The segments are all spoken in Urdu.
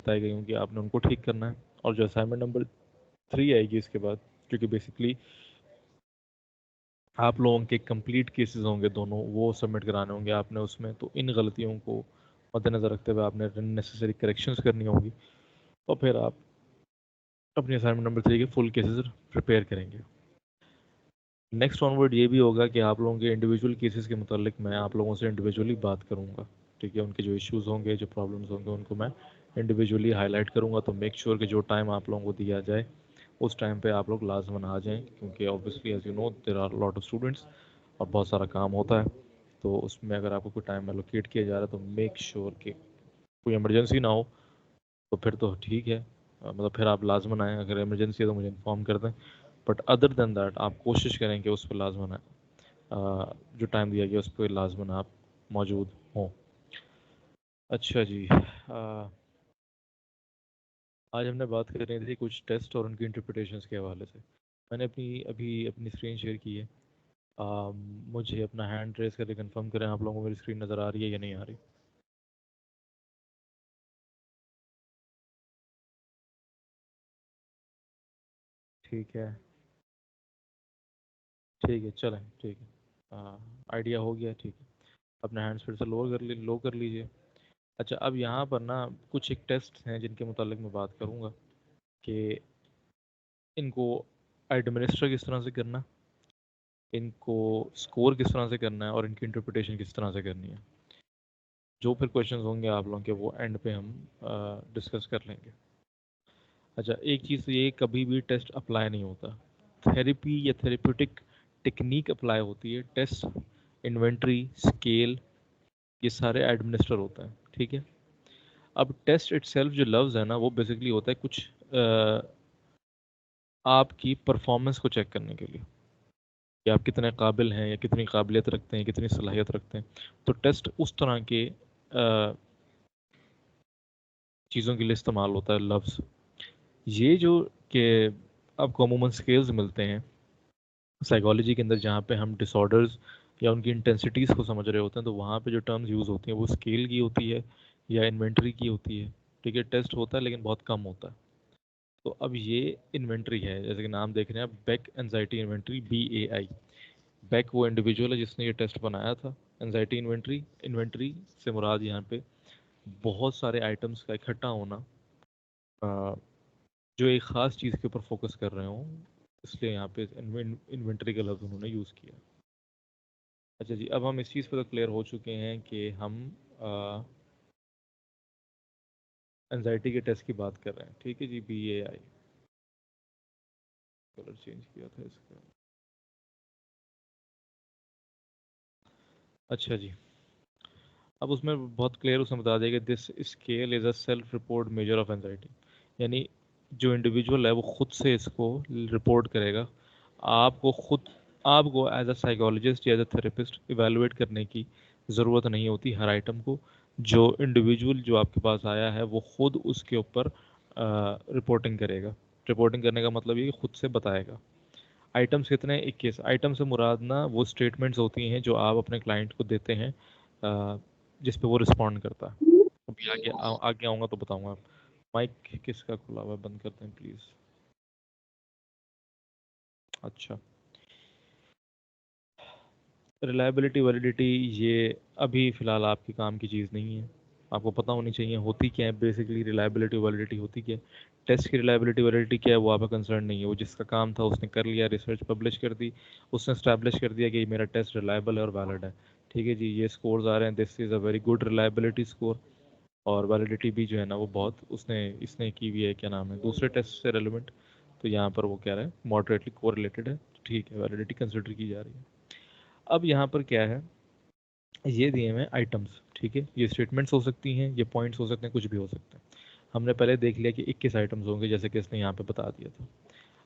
بتائی گئی ہوں گی آپ نے ان کو ٹھیک کرنا ہے. اور جو اسائنمنٹ نمبر 3 آئے گی اس کے بعد، کیونکہ بیسکلی آپ لوگوں کے کمپلیٹ کیسز ہوں گے دونوں، وہ سبمٹ کرانے ہوں گے آپ نے اس میں. تو ان غلطیوں کو مد نظر رکھتے ہوئے آپ نے نیسیسری کریکشنز کرنی ہوں گی، اور پھر آپ اپنی اسائنمنٹ نمبر 3 کے فل کیسز پریپیئر کریں گے. نیکسٹ آن ورڈ یہ بھی ہوگا کہ آپ لوگوں کے انڈیویجول کیسز کے متعلق میں آپ لوگوں سے انڈیویجولی بات کروں گا. ٹھیک ہے، ان کے جو ایشوز ہوں گے، جو پرابلمس ہوں گے، ان کو میں انڈیویجولی ہائی لائٹ کروں گا. تو میک شیور کہ جو ٹائم آپ لوگوں کو دیا جائے اس ٹائم پہ آپ لوگ لازماً آ جائیں، کیونکہ obviously as you know there are lot of students اور بہت سارا کام ہوتا ہے. تو اس میں اگر آپ کو کوئی ٹائم الوکیٹ کیا جا رہا ہے تو میک شیور کہ کوئی ایمرجنسی نہ ہو. تو پھر تو ٹھیک ہے، مطلب پھر آپ لازماً آئیں. اگر ایمرجنسی ہے تو مجھے انفارم کر دیں، بٹ ادر دین دیٹ آپ کوشش کریں کہ اس پہ لازماً آئیں، جو ٹائم دیا گیا اس پہ لازماً آپ موجود ہوں. اچھا جی، آج ہم نے بات کر رہی تھی کچھ ٹیسٹ اور ان کی انٹرپریٹیشنس کے حوالے سے. میں نے ابھی اپنی اسکرین شیئر کی ہے. مجھے اپنا ہینڈ ریز کر کے کنفرم کریں آپ لوگوں کو میری اسکرین نظر آ رہی ہے یا نہیں آ رہی. ٹھیک ہے، ٹھیک ہے، چلیں ٹھیک ہے، آئیڈیا ہو گیا. ٹھیک ہے، اپنے ہینڈس پھر سے لو کر لیجئے. اچھا، اب یہاں پر نا کچھ ایک ٹیسٹ ہیں جن کے متعلق میں بات کروں گا کہ ان کو ایڈمنسٹر کس طرح سے کرنا، ان کو اسکور کس طرح سے کرنا ہے، اور ان کی انٹرپریٹیشن کس طرح سے کرنی ہے. جو پھر کویشچنز ہوں گے آپ لوگوں کے وہ اینڈ پہ ہم ڈسکس کر لیں گے. اچھا، ایک چیز تو یہ کبھی بھی ٹیسٹ اپلائی نہیں ہوتا. تھیریپی یا تھیریپیوٹک ٹیکنیک اپلائی ہوتی ہے. ٹیسٹ، انوینٹری، اسکیل، یہ سارے ایڈمنسٹر ہوتا ہے. ٹھیک ہے، اب ٹیسٹ اٹ سیلف جو لفظ ہے نا وہ بیسکلی ہوتا ہے کچھ آپ کی پرفارمنس کو چیک کرنے کے لیے کہ آپ کتنے قابل ہیں یا کتنی قابلیت رکھتے ہیں، کتنی صلاحیت رکھتے ہیں. تو ٹیسٹ اس طرح کے چیزوں کے لیے استعمال ہوتا ہے لفظ. یہ جو کہ آپ کو عموماً اسکیلز ملتے ہیں سائیکالوجی کے اندر جہاں پہ ہم ڈس آرڈرز یا ان کی انٹینسٹیز کو سمجھ رہے ہوتے ہیں، تو وہاں پہ جو ٹرمز یوز ہوتی ہیں وہ اسکیل کی ہوتی ہے یا انوینٹری کی ہوتی ہے. ٹھیک ہے، ٹیسٹ ہوتا ہے لیکن بہت کم ہوتا ہے. تو اب یہ انوینٹری ہے، جیسے کہ نام دیکھ رہے ہیں آپ، back anxiety inventory, BAI. Back وہ انڈیویجول ہے جس نے یہ ٹیسٹ بنایا تھا. انزائٹی انوینٹری سے مراد یہاں پہ بہت سارے آئٹمس کا اکٹھا ہونا جو ایک خاص چیز کے اوپر فوکس کر رہے ہوں، اس لیے یہاں پہ انوینٹری کا لفظ انہوں نے یوز کیا. اچھا جی، اب ہم اس چیز پہ تو کلیئر ہو چکے ہیں کہ ہم انزائٹی کے ٹیسٹ کی بات کر رہے ہیں. ٹھیک ہے جی، BAI کلر چینج کیا تھا اس کا. اچھا جی، اب اس میں بہت کلیئر اس میں بتا دیا کہ this scale is a self report measure of anxiety. یعنی جو انڈیویجول ہے وہ خود سے اس کو رپورٹ کرے گا. آپ کو ایز اے سائیکالوجسٹ یا ایز اے تھراپسٹ ایویلویٹ کرنے کی ضرورت نہیں ہوتی. ہر آئٹم کو جو انڈیویجول جو آپ کے پاس آیا ہے وہ خود اس کے اوپر رپورٹنگ کرے گا. رپورٹنگ کرنے کا مطلب یہ کہ خود سے بتائے گا. آئٹمس کتنے؟ 21. آئٹم سے مراد نا وہ اسٹیٹمنٹس ہوتی ہیں جو آپ اپنے کلائنٹ کو دیتے ہیں جس پہ وہ رسپونڈ کرتا ہے. ابھی آگے آؤں گا تو بتاؤں گا. مائک کس کا کھلا ہوا ہے؟ بند کرتے ہیں پلیز. اچھا، ریلائبلٹی ویلیڈیٹی یہ ابھی فی الحال آپ کے کام کی چیز نہیں ہے. آپ کو پتہ ہونی چاہیے ہوتی کیا ہے بیسکلی. ریلائبلٹی ویلیڈیٹی ہوتی کیا ہے؟ ٹیسٹ کی ریلائبلٹی ویلیڈیٹی کیا ہے وہ آپ کا کنسرن نہیں ہے. وہ جس کا کام تھا اس نے کر لیا، ریسرچ پبلش کر دی، اس نے اسٹیبلش کر دیا کہ یہ میرا ٹیسٹ ریلائبل ہے اور ویلڈ ہے. ٹھیک ہے جی، یہ اسکورز آ رہے ہیں، this is a very good reliability score. اور ویلیڈیٹی بھی جو ہے نا وہ بہت اس نے کی ہوئی ہے، کیا نام ہے، دوسرے ٹیسٹ سے ریلیونٹ. تو یہاں پر وہ کہہ رہا ہے ماڈریٹلی کوریلیٹڈ ہے. ٹھیک ہے، ویلیڈیٹی کنسیڈر کی جا رہی ہے. اب یہاں پر کیا ہے، یہ دیے ہوئے آئٹمس. ٹھیک ہے، یہ اسٹیٹمنٹس ہو سکتی ہیں، یہ پوائنٹس ہو سکتے ہیں، کچھ بھی ہو سکتے ہیں. ہم نے پہلے دیکھ لیا کہ 21 آئٹمس ہوں گے جیسے کہ اس نے یہاں پہ بتا دیا تھا.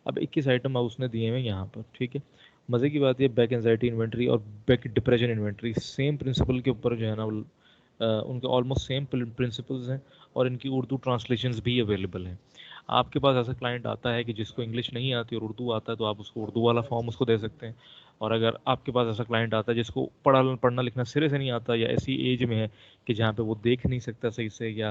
اب 21 آئٹم اس نے دیے ہوئے یہاں پر. ٹھیک ہے، مزے کی بات یہ بیک انزائٹی انوینٹری اور back depression inventory same principle کے اوپر جو ہے نا ان کے آلموسٹ سیم پرنسپلز ہیں اور ان کی اردو ٹرانسلیشنز بھی اویلیبل ہیں. آپ کے پاس ایسا کلائنٹ آتا ہے کہ جس کو انگلش نہیں آتی اور اردو آتا ہے تو آپ اس کو اردو والا فارم اس کو دے سکتے ہیں. اور اگر آپ کے پاس ایسا کلائنٹ آتا ہے جس کو پڑھنا لکھنا سرے سے نہیں آتا یا ایسی ایج میں ہے کہ جہاں پہ وہ دیکھ نہیں سکتا صحیح سے یا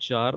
4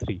3।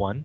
1,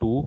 2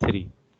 3,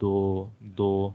2 2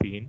3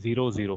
0 0,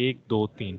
1 2 3,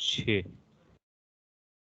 6।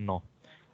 9।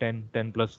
10, 10 +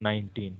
19,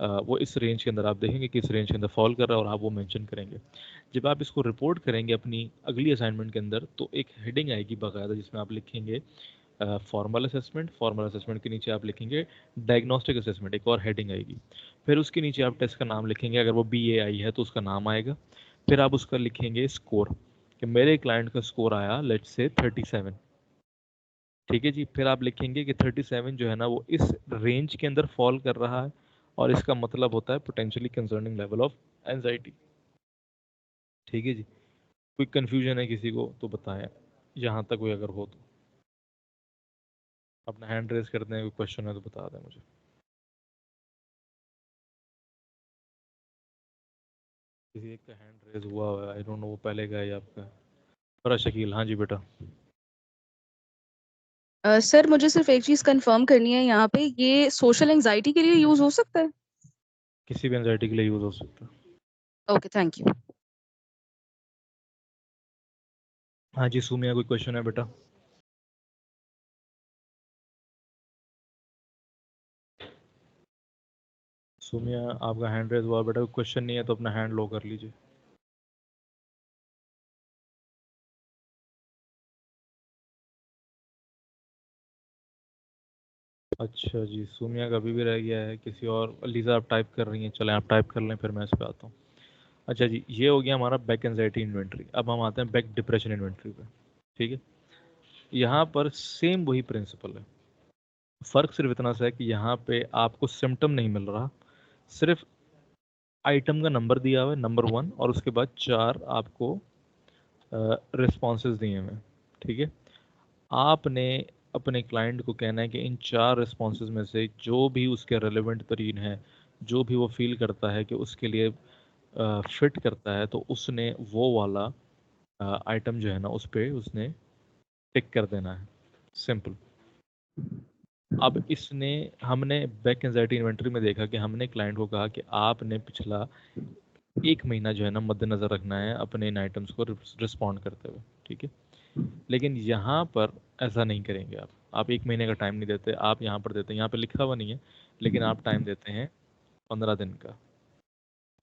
وہ اس رینج کے اندر آپ دیکھیں گے کہ اس رینج کے اندر فال کر رہا ہے اور آپ وہ مینشن کریں گے. جب آپ اس کو رپورٹ کریں گے اپنی اگلی اسائنمنٹ کے اندر تو ایک ہیڈنگ آئے گی باقاعدہ جس میں آپ لکھیں گے فارمل اسسمنٹ کے نیچے آپ لکھیں گے ڈائگنوسٹک اسسمنٹ، ایک اور ہیڈنگ آئے گی. پھر اس کے نیچے آپ ٹیسٹ کا نام لکھیں گے، اگر وہ بی اے آئی ہے تو اس کا نام آئے گا. پھر آپ اس کا لکھیں گے اسکور کہ میرے کلائنٹ کا اسکور آیا لیٹ سے 37. ٹھیک ہے جی. پھر آپ لکھیں گے کہ 37 جو ہے نا وہ اس رینج کے اندر فال کر رہا ہے اور اس کا مطلب ہوتا ہے potentially concerning level of anxiety. ٹھیک ہے جی. کوئی کنفیوژن ہے کسی کو تو بتائیں یہاں تک کوئی اگر ہو تو. اپنا ہینڈ ریز کر دیں، کوئی کوشچن ہے تو بتا دیں مجھے. کسی ایک کا ہینڈ ریز ہوا ہے، آئی ڈونٹ نو وہ پہلے کا ہے یا آپ کا. فرا شکیل، ہاں جی بیٹا. سر مجھے صرف ایک چیز کنفرم کرنی ہے یہاں پہ، یہ سوشل انگزائٹی کے لیے یوز ہو سکتا ہے؟ کسی بھی انزائٹی کے لیے یوز ہو سکتا ہے. Okay thank you. ہاں جی سومیا، کوئی کوشچن ہے بیٹا؟ سومیا آپ کا ہینڈ ریز ہوا بیٹا، کوئی کوشچن نہیں ہے تو اپنا ہینڈ لو کر لیجیے. اچھا جی، سومیا کا ابھی بھی رہ گیا ہے. کسی اور؟ لیزا آپ ٹائپ کر رہی ہیں، چلیں آپ ٹائپ کر لیں پھر میں اس پہ آتا ہوں. اچھا جی، یہ ہو گیا ہمارا بیک انزائٹی انوینٹری. اب ہم آتے ہیں بیک ڈپریشن انوینٹری پہ. ٹھیک ہے. یہاں پر سیم وہی پرنسپل ہے، فرق صرف اتنا سا ہے کہ یہاں پہ آپ کو سمٹم نہیں مل رہا، صرف آئٹم کا نمبر دیا ہوا ہے نمبر 1 اور اس کے بعد 4 آپ کو رسپانسز دیے ہوئے. ٹھیک ہے. آپ نے اپنے کلائنٹ کو کہنا ہے کہ ان 4 رسپانسز میں سے جو بھی اس کے ریلیونٹ ترین ہے، جو بھی وہ فیل کرتا ہے کہ اس کے لیے فٹ کرتا ہے، تو اس نے وہ والا آئٹم جو ہے نا اس پہ اس نے ٹک کر دینا ہے. سمپل. اب اس نے ہم نے بیک انزائٹی انوینٹری میں دیکھا کہ ہم نے کلائنٹ کو کہا کہ آپ نے پچھلا 1 مہینہ جو ہے نا مد نظر رکھنا ہے اپنے ان آئٹمس کو رسپونڈ کرتے ہوئے. ٹھیک ہے. لیکن یہاں پر ایسا نہیں کریں گے آپ 1 مہینے کا ٹائم نہیں دیتے. آپ یہاں پر دیتے ہیں، یہاں پہ لکھا ہوا نہیں ہے لیکن آپ ٹائم دیتے ہیں 15 دن کا،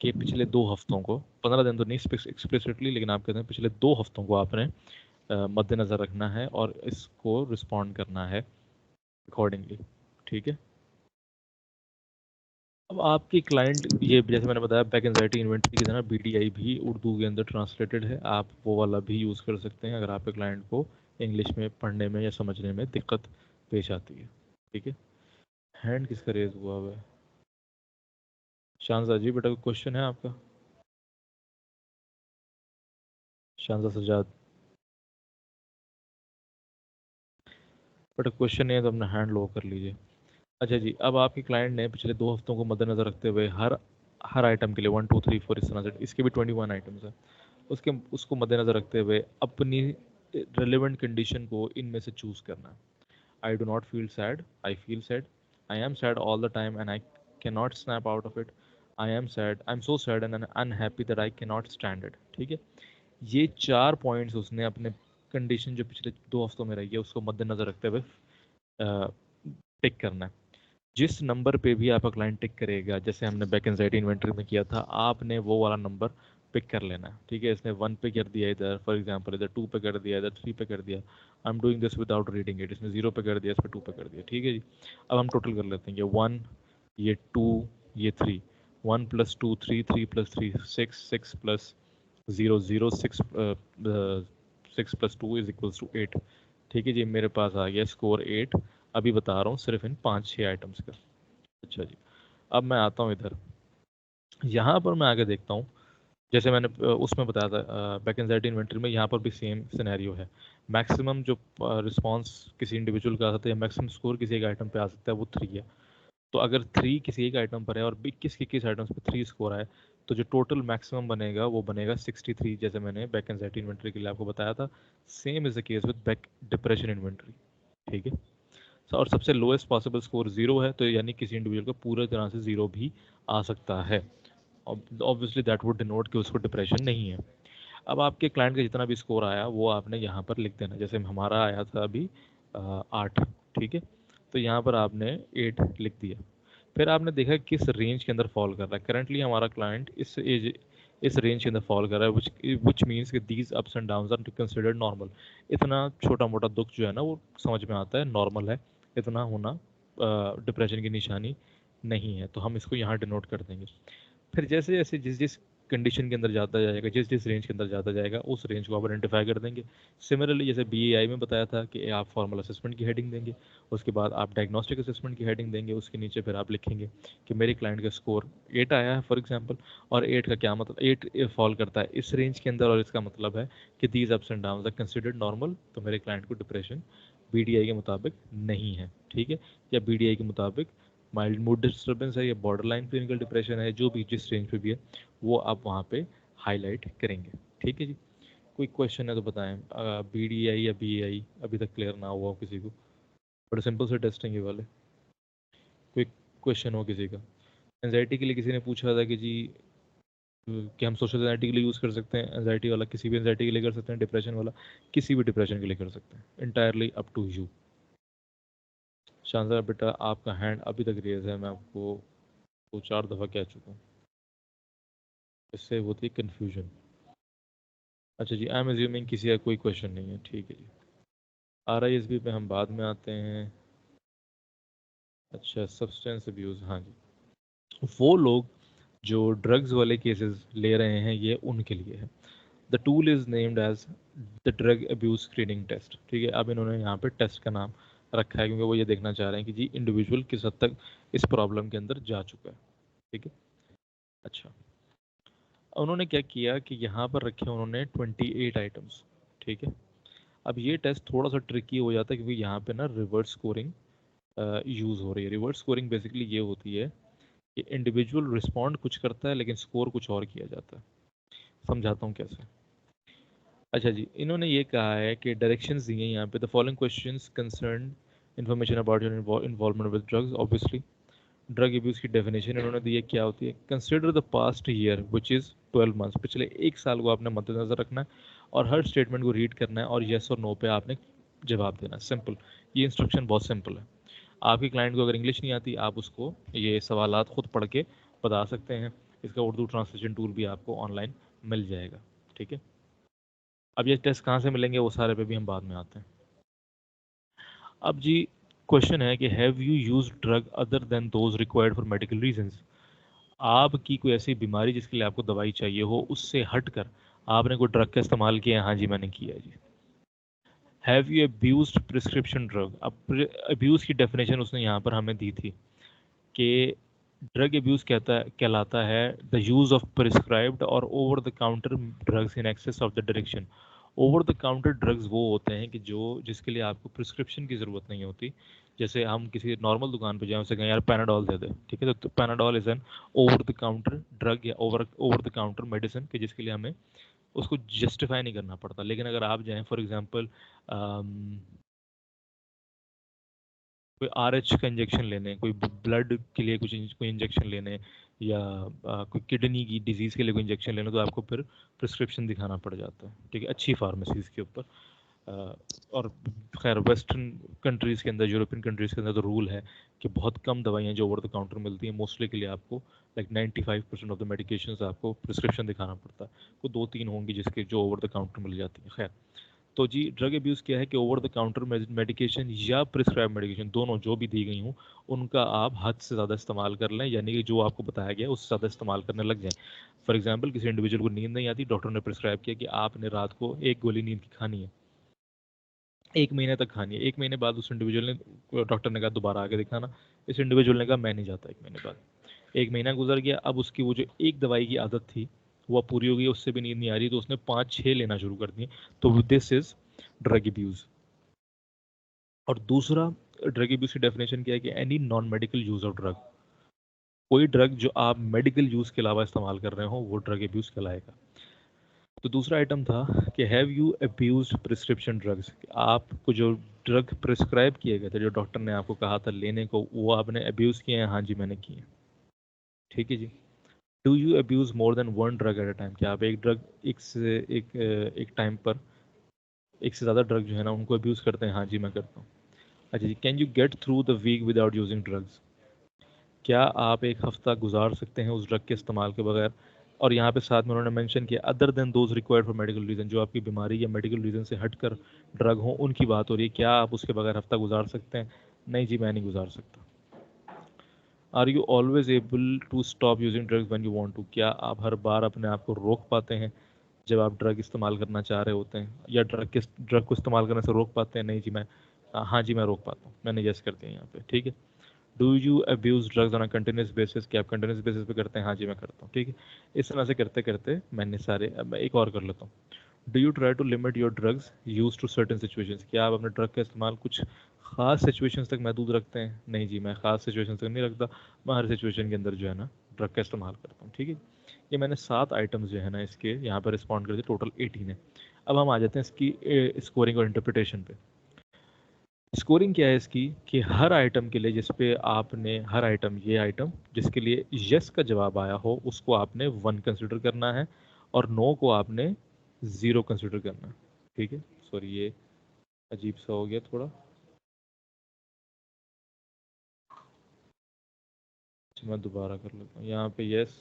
کہ پچھلے 2 ہفتوں کو، 15 دن تو نہیں ایکسپلیسٹلی، لیکن آپ کہتے ہیں پچھلے 2 ہفتوں کو آپ نے مد نظر رکھنا ہے اور اس کو رسپونڈ کرنا ہے اکارڈنگلی. ٹھیک ہے. اب آپ کی کلائنٹ، یہ جیسے میں نے بتایا بیک انزائٹی انوینٹری کی طرح بی ڈی آئی بھی اردو کے اندر ٹرانسلیٹڈ ہے، آپ وہ والا بھی یوز کر سکتے ہیں اگر آپ کے کلائنٹ کو انگلش میں پڑھنے میں یا سمجھنے میں دقت پیش آتی ہے. ٹھیک ہے. ہینڈ کس کا ریز ہوا ہے؟ شانزہ جی بیٹا، کوئی کوشچن ہے آپ کا؟ شانزہ سجاد بیٹا کوشچن نہیں ہے تو اپنا ہینڈ لو کر لیجیے. اچھا جی، اب آپ کے کلائنٹ نے پچھلے 2 ہفتوں کو مد نظر رکھتے ہوئے ہر آئٹم کے لیے 1 2 3 4 اس طرح سے، اس کے بھی 21 آئٹمس ہیں، اس کو مد نظر رکھتے ہوئے اپنی ریلیونٹ کنڈیشن کو ان میں سے چوز کرنا ہے. I do not feel sad. I feel sad. I am sad all the time and I cannot snap out of it. I am sad. I'm so sad and unhappy that I cannot stand it. ٹھیک ہے. یہ 4 پوائنٹس اس نے اپنے کنڈیشن جو پچھلے 2 ہفتوں میں رہی ہے اس کو مد نظر رکھتے ہوئے ٹک کرنا ہے. جس نمبر پہ بھی آپ کا کلائنٹ ٹک کرے گا، جیسے ہم نے بیک انزائٹی انوینٹری میں کیا تھا، آپ نے وہ والا نمبر پک کر لینا ہے. ٹھیک ہے. اس نے 1 پہ کر دیا ادھر، فار ایگزامپل ادھر 2 پہ کر دیا، ادھر 3 پہ کر دیا. I am doing this without reading it. اس نے 0 پہ کر دیا، اس پہ 2 پہ کر دیا. ٹھیک ہے جی. اب ہم ٹوٹل کر لیتے ہیں. یہ 1، یہ 2، یہ 3. 1 + 2 3، 3 + 3 6، 6 + 0 0، 6 + 2 = 8. ٹھیک ہے جی. میرے پاس آ گیا اسکور 8. ابھی بتا رہا ہوں صرف ان 5-6 آئٹمس کا. اچھا جی. اب میں آتا ہوں ادھر، یہاں پر میں آگے دیکھتا ہوں جیسے میں نے اس میں بتایا تھا بیک انزائٹی انوینٹری میں، یہاں پر بھی سیم سینیریو ہے. میکسیمم جو رسپانس کسی انڈیویجول کا آ سکتا ہے یا میکسیمم اسکور کسی ایک آئٹم پہ آ سکتا ہے وہ 3 ہے. تو اگر 3 کسی ایک آئٹم پر ہے اور 21 آئٹمس پہ 3 اسکور آئے تو جو ٹوٹل میکسیمم بنے گا وہ بنے گا 63، جیسے میں نے بیک انزائٹی انوینٹری کے لیے آپ کو بتایا تھا. Same is the case with back depression inventory. ٹھیک ہے. اور سب سے لوئسٹ پاسبل اسکور 0 ہے، تو یعنی کسی انڈیویجول کا پورے طرح سے 0 بھی آ سکتا ہے. obviously that would denote کہ اس کو ڈپریشن نہیں ہے. اب آپ کے کلائنٹ کا جتنا بھی اسکور آیا وہ آپ نے یہاں پر لکھ دینا. جیسے ہمارا آیا تھا ابھی 8. ٹھیک ہے. تو یہاں پر آپ نے 8 لکھ دیا. پھر آپ نے دیکھا کس رینج کے اندر فال کر رہا ہے. کرنٹلی ہمارا کلائنٹ اس رینج کے اندر فال کر رہا ہے وچ مینس کہ these ups and downs are considered normal. اتنا چھوٹا موٹا دکھ جو ہے نا وہ سمجھ میں آتا ہے, نارمل ہے. اتنا ہونا ڈپریشن کی نشانی نہیں ہے, تو ہم اس کو یہاں ڈینوٹ کر دیں گے. پھر جیسے جیسے جس کنڈیشن کے اندر جاتا جائے گا, جس رینج کے اندر جاتا جائے گا, اس رینج کو آپ آئیڈینٹیفائی کر دیں گے. سملرلی جیسے بی اے آئی میں بتایا تھا کہ آپ فارمل اسسمنٹ کی ہیڈنگ دیں گے, اس کے بعد آپ ڈائگنوسٹک اسسمنٹ کی ہیڈنگ دیں گے, اس کے نیچے پھر آپ لکھیں گے کہ میرے کلائنٹ کا اسکور 8 آیا ہے فار ایگزامپل, اور 8 کا کیا مطلب, 8 فال کرتا ہے اس رینج کے اندر, اور اس کا مطلب ہے کہ these ups and downs are considered normal. تو میرے کلائنٹ کو ڈپریشن بی ڈی آئی کے مطابق نہیں ہے, ٹھیک ہے, یا بی ڈی آئی کے مطابق مائلڈ موڈ ڈسٹربنس ہے, یا بارڈر لائن کلینکل ڈپریشن ہے, جو بھی جس رینج پہ بھی ہے وہ آپ وہاں پہ ہائی لائٹ کریں گے. ٹھیک ہے جی. کوئی کوشچن ہے تو بتائیں. بی ڈی آئی یا بی اے آئی ابھی تک کلیئر نہ ہوا ہو کسی کو, بڑے سمپل سے ٹیسٹنگ والے. کوئی کوشچن ہو کسی کا؟ انزائٹی کے لیے کسی نے پوچھا تھا کہ جی کہ ہم سوشل انزائٹی کے لیے یوز کر سکتے ہیں. انزائٹی والا کسی بھی انزائٹی کے لیے کر سکتے ہیں, ڈپریشن والا کسی بھی ڈپریشن کے لیے کر سکتے ہیں. Entirely up to you. شاندار بیٹا, آپ کا ہینڈ ابھی تک ریز ہے, میں آپ کو 2-4 دفعہ کہہ چکا ہوں, اس سے ہوتی ہے کنفیوژن. اچھا جی, آئی ایم ایزیومنگ کسی کا کوئی کوشچن نہیں ہے. ٹھیک ہے جی. آر آئی ایس بی پہ ہم بعد میں آتے ہیں. اچھا, سبسٹینس ابیوز, ہاں جی, وہ لوگ جو ڈرگز والے کیسز لے رہے ہیں یہ ان کے لیے ہے. The tool is named as the drug abuse screening test. ٹھیک ہے, اب انہوں نے یہاں پہ ٹیسٹ کا نام رکھا ہے کیونکہ وہ یہ دیکھنا چاہ رہے ہیں کہ جی انڈیویجول کس حد تک اس پرابلم کے اندر جا چکا ہے. ٹھیک ہے. اچھا, انہوں نے کیا کیا کہ یہاں پر رکھے انہوں نے 28 آئٹمس. ٹھیک ہے. اب یہ ٹیسٹ تھوڑا سا ٹرکی ہو جاتا ہے کیونکہ یہاں پہ نا ریورس اسکورنگ یوز ہو رہی ہے. ریورس اسکورنگ بیسکلی یہ ہوتی ہے کہ انڈیویجول رسپونڈ کچھ کرتا ہے لیکن اسکور کچھ اور کیا جاتا ہے. سمجھاتا ہوں کیسے. اچھا جی, انہوں نے یہ کہا ہے کہ ڈائریکشنز دی ہیں یہاں پہ. The following questions concern information about your involvement with drugs. Obviously drug abuse کی ڈیفینیشن انہوں نے دی ہے کیا ہوتی ہے. Consider the past year which is 12 months. پچھلے ایک سال کو آپ نے مد نظر رکھنا ہے اور ہر اسٹیٹمنٹ کو ریڈ کرنا ہے اور یس اور نو پہ آپ نے جواب دینا ہے. سمپل, یہ انسٹرکشن بہت سمپل ہے. آپ کے کلائنٹ کو اگر انگلش نہیں آتی آپ اس کو یہ سوالات خود پڑھ کے بتا سکتے ہیں. اس کا اردو ٹرانسلیشن ٹول بھی آپ کو آن لائن مل جائے گا. ٹھیک ہے. اب یہ ٹیسٹ کہاں سے ملیں گے وہ سارے پہ بھی ہم بعد میں آتے ہیں. اب جی کوشچن ہے کہ have you use drug other than those required for medical reasons. آپ کی کوئی ایسی بیماری جس کے لیے آپ کو دوائی چاہیے ہو, اس سے ہٹ کر آپ نے کوئی ڈرگ کا استعمال کیا ہے. ہاں جی, میں نے کیا جی. Have you abused prescription drug. اب ابیوز کی ڈیفینیشن اس نے یہاں پر ہمیں دی تھی کہ ڈرگ ابیوز کہلاتا ہے دا یوز آف پرسکرائبڈ اور over the counter drugs in access of the direction. Over the counter drugs وہ ہوتے ہیں کہ جس کے لیے آپ کو پرسکرپشن کی ضرورت نہیں ہوتی. جیسے ہم کسی نارمل دکان پہ جائیں اسے کہیں یار پیناڈول دے دے. ٹھیک ہے, تو Panadol is an over the counter drug یا اوور دا کاؤنٹر میڈیسن کہ جس کے لیے ہمیں اس کو جسٹیفائی نہیں کرنا پڑتا. لیکن اگر آپ جائیں فار ایگزامپل کوئی آر ایچ کا انجیکشن لینے, کوئی بلڈ کے لیے کوئی انجیکشن لینے, یا کوئی کڈنی کی ڈیزیز کے لیے کوئی انجیکشن لینا, تو آپ کو پھر پرسکرپشن دکھانا پڑ جاتا ہے. ٹھیک ہے, اچھی فارمیسیز کے اوپر. اور خیر ویسٹرن کنٹریز کے اندر, یورپین کنٹریز کے اندر تو رول ہے کہ بہت کم دوائیاں جو اوور دا کاؤنٹر ملتی ہیں, موسٹلی کے لیے آپ کو لائک 95% آف دا میڈیکیشنز آپ کو پرسکرپشن دکھانا پڑتا ہے. کوئی 2-3 ہوں گی جس کے جو اوور دا کاؤنٹر مل جاتی ہیں. خیر, تو جی ڈرگ ابیوز کیا ہے کہ اوور دا کاؤنٹر میڈیکیشن یا پرسکرائب میڈیکیشن دونوں جو بھی دی گئی ہوں ان کا آپ حد سے زیادہ استعمال کر لیں, یعنی کہ جو آپ کو بتایا گیا اس سے زیادہ استعمال کرنے لگ جائیں. فار ایگزامپل کسی انڈیویجول کو نیند نہیں آتی, ڈاکٹر نے پرسکرائب کیا کہ آپ نے رات کو 1 گولی نیند کی کھانی ہے, 1 مہینے تک کھانی ہے. 1 مہینے بعد اس انڈیویجول نے, ڈاکٹر نے کہا دوبارہ آ کے دکھانا. اس انڈیویجول نے کہا میں نہیں جاتا 1 مہینے بعد. 1 مہینہ گزر گیا, اب اس کی وہ جو ایک دوائی کی عادت تھی وہ پوری ہو گئی, اس سے بھی نیند نہیں آ رہی, تو اس نے 5-6 لینا شروع کر دی. تو دس از ڈرگ ابیوز. اور دوسرا ڈرگ ابیوز کی ڈیفینیشن کیا ہے کہ any non medical use of drug. کوئی ڈرگ جو آپ میڈیکل یوز کے علاوہ استعمال کر رہے ہوں وہ ڈرگ ابیوز کہلائے گا. تو دوسرا آئٹم تھا کہ have you abused prescription drugs. آپ کو جو ڈرگ پرسکرائب کیے گئے تھے, جو ڈاکٹر نے آپ کو کہا تھا لینے کو, وہ آپ نے ابیوز کیے ہیں. ہاں جی, میں نے کیے ہیں. ٹھیک ہے جی. Do you abuse more than 1 drug at a time. کیا آپ ایک ڈرگ ایک ٹائم پر ایک سے زیادہ ڈرگ جو ہے نا ان کو ابیوز کرتے ہیں. ہاں جی, میں کرتا ہوں. اچھا جی, can you get through the week without using drugs. کیا آپ ایک ہفتہ گزار سکتے ہیں اس ڈرگ کے استعمال کے بغیر؟ اور یہاں پہ ساتھ میں انہوں نے مینشن کیا other than those required for medical reason, جو آپ کی بیماری یا میڈیکل ریزن سے ہٹ کر ڈرگ ہوں ان کی بات ہو رہی ہے. کیا آپ اس کے بغیر ہفتہ گزار سکتے ہیں؟ نہیں جی میں نہیں گزار سکتا. Are you always able to stop using drugs when you want to, کیا آپ ہر بار اپنے آپ کو روک پاتے ہیں جب آپ ڈرگ استعمال کرنا چاہ رہے ہوتے ہیں، یا ڈرگ کو استعمال کرنے سے روک پاتے ہیں؟ نہیں جی میں ہاں جی میں روک پاتا ہوں. میں نے یس کر دیا یہاں پہ. ٹھیک ہے. Do you abuse drugs on a continuous basis, کیا آپ کنٹینیوس بیسس پہ کرتے ہیں؟ ہاں جی میں کرتا ہوں. ٹھیک ہے. اس طرح سے کرتے کرتے میں نے سارے، اب میں ایک اور کر لیتا ہوں. Do you try to limit your drugs use to certain situations, کیا آپ اپنے ڈرگ کا استعمال کچھ خاص سچویشنز تک محدود رکھتے ہیں؟ نہیں جی میں خاص سچویشن تک نہیں رکھتا، میں ہر سچویشن کے اندر جو ہے نا ڈرگ کا استعمال کرتا ہوں. ٹھیک ہے. یہ میں نے 7 آئٹمز جو ہے نا اس کے یہاں پر رسپونڈ کر دیے، ٹوٹل 18 ہے. اب ہم آ جاتے ہیں اس کی اسکورنگ اور انٹرپریٹیشن پہ. اسکورنگ کیا ہے اس کی کہ ہر آئٹم کے لیے جس پہ آپ نے ہر آئٹم، یہ آئٹم جس کے لیے یس کا جواب آیا ہو اس کو آپ نے 1 کنسیڈر کرنا ہے اور نو کو آپ نے 0 کنسیڈر کرنا ہے. ٹھیک ہے. سوری یہ عجیب سا ہو گیا تھوڑا. میں دوبارہ کر لیتا ہوں. یہاں پہ یس،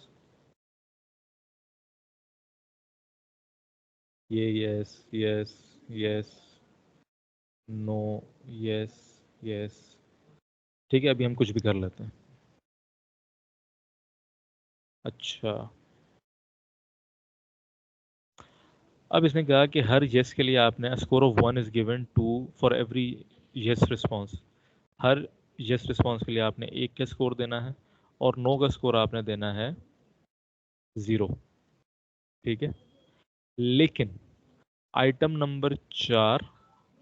یہ یس یس یس نو یس یس. ٹھیک ہے. ابھی ہم کچھ بھی کر لیتے ہیں. اچھا اب اس نے کہا کہ ہر یس کے لیے آپ نے score of 1 is given to for every yes response. ہر یس رسپانس کے لیے آپ نے 1 کا اسکور دینا ہے اور نو کا اسکور آپ نے دینا ہے 0. ٹھیک ہے. لیکن آئٹم نمبر 4،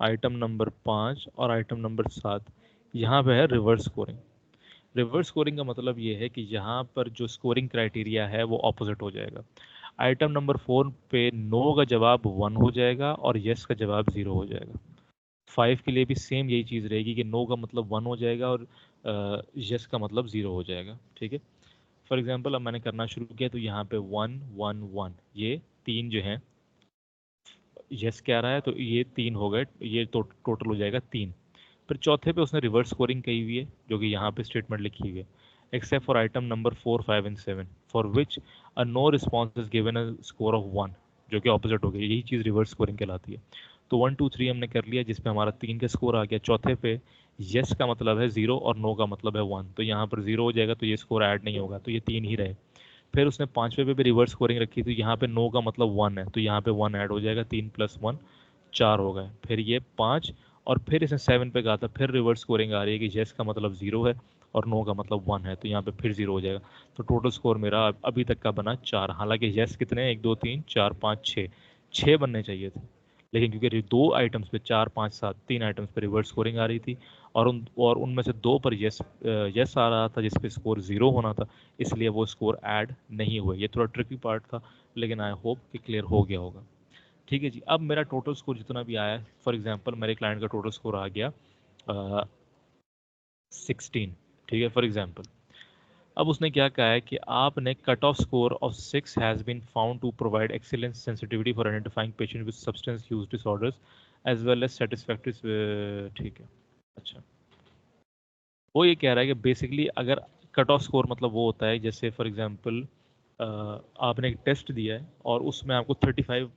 آئٹم نمبر 5 اور آئٹم نمبر 7 یہاں پہ ہے ریورس اسکورنگ. ریورس اسکورنگ کا مطلب یہ ہے کہ یہاں پر جو اسکورنگ کرائٹیریا ہے وہ اپوزٹ ہو جائے گا. آئٹم نمبر 4 پہ نو کا جواب 1 ہو جائے گا اور یس کا جواب 0 ہو جائے گا. 5 کے لیے بھی سیم یہی چیز رہے گی کہ نو کا مطلب 1 ہو جائے گا اور یس کا مطلب 0 ہو جائے گا. ٹھیک ہے. فار ایگزامپل اب میں نے کرنا شروع کیا تو یہاں پہ 1 1 1 یہ 3 جو ہیں یس کہہ رہا ہے تو یہ 3 ہو گئے، یہ ٹوٹل ہو جائے گا 3. پھر چوتھے پہ اس نے ریورس اسکورنگ کہی ہوئی ہے جو کہ یہاں پہ اسٹیٹمنٹ لکھی ہوئی ہے. Except for item number 4 5 and 7 for which a no response is given a score of 1، جو کہ اپوزٹ ہو گیا. یہی چیز ریورس اسکورنگ کہلاتی ہے. تو 1 2 3 ہم نے کر لیا جس پہ ہمارا 3 کا اسکور آ گیا. چوتھے پہ یس کا مطلب ہے 0 اور نو کا مطلب ہے 1، تو یہاں پر 0 ہو جائے گا تو یہ اسکور ایڈ نہیں ہوگا تو یہ 3 ہی رہے. پھر اس نے 5ویں پہ بھی ریورس اسکورنگ رکھی تو یہاں پہ نو کا مطلب 1 ہے تو یہاں پہ 1 ایڈ ہو جائے گا. 3 + 1 4 ہو گئے. پھر یہ 5 اور پھر اس نے 7 پہ کہا تھا پھر ریورس اسکورنگ آ رہی ہے کہ یس کا مطلب 0 ہے اور نو کا مطلب 1 ہے تو یہاں پہ پھر 0 ہو جائے گا. تو ٹوٹل اسکور میرا ابھی تک کا بنا 4. حالانکہ یس کتنے ہیں 1 2 3 4 5 6 بننے چاہیے تھے، لیکن کیونکہ 2 آئٹمس پہ 4 5 7 3 آئٹمس پہ ریورس اسکورنگ آ رہی تھی اور ان میں سے 2 پر یس آ رہا تھا جس پہ اسکور 0 ہونا تھا، اس لیے وہ اسکور ایڈ نہیں ہوئے. یہ تھوڑا ٹرکی پارٹ تھا لیکن آئی ہوپ کہ کلیئر ہو گیا ہوگا. ٹھیک ہے جی. اب میرا ٹوٹل اسکور جتنا بھی آیا ہے، فار ایگزامپل میرے کلائنٹ کا ٹوٹل اسکور آ گیا 16. ٹھیک ہے فار ایگزامپل. اب اس نے کیا کہا ہے کہ آپ نے cut off score of 6 has been found to provide excellent sensitivity for identifying patient with substance use disorders as well as satisfactory. ٹھیک ہے. اچھا وہ یہ کہہ رہا ہے کہ بیسکلی اگر کٹ آف اسکور مطلب وہ ہوتا ہے جیسے فار ایگزامپل آپ نے ایک ٹیسٹ دیا ہے اور اس میں آپ کو 35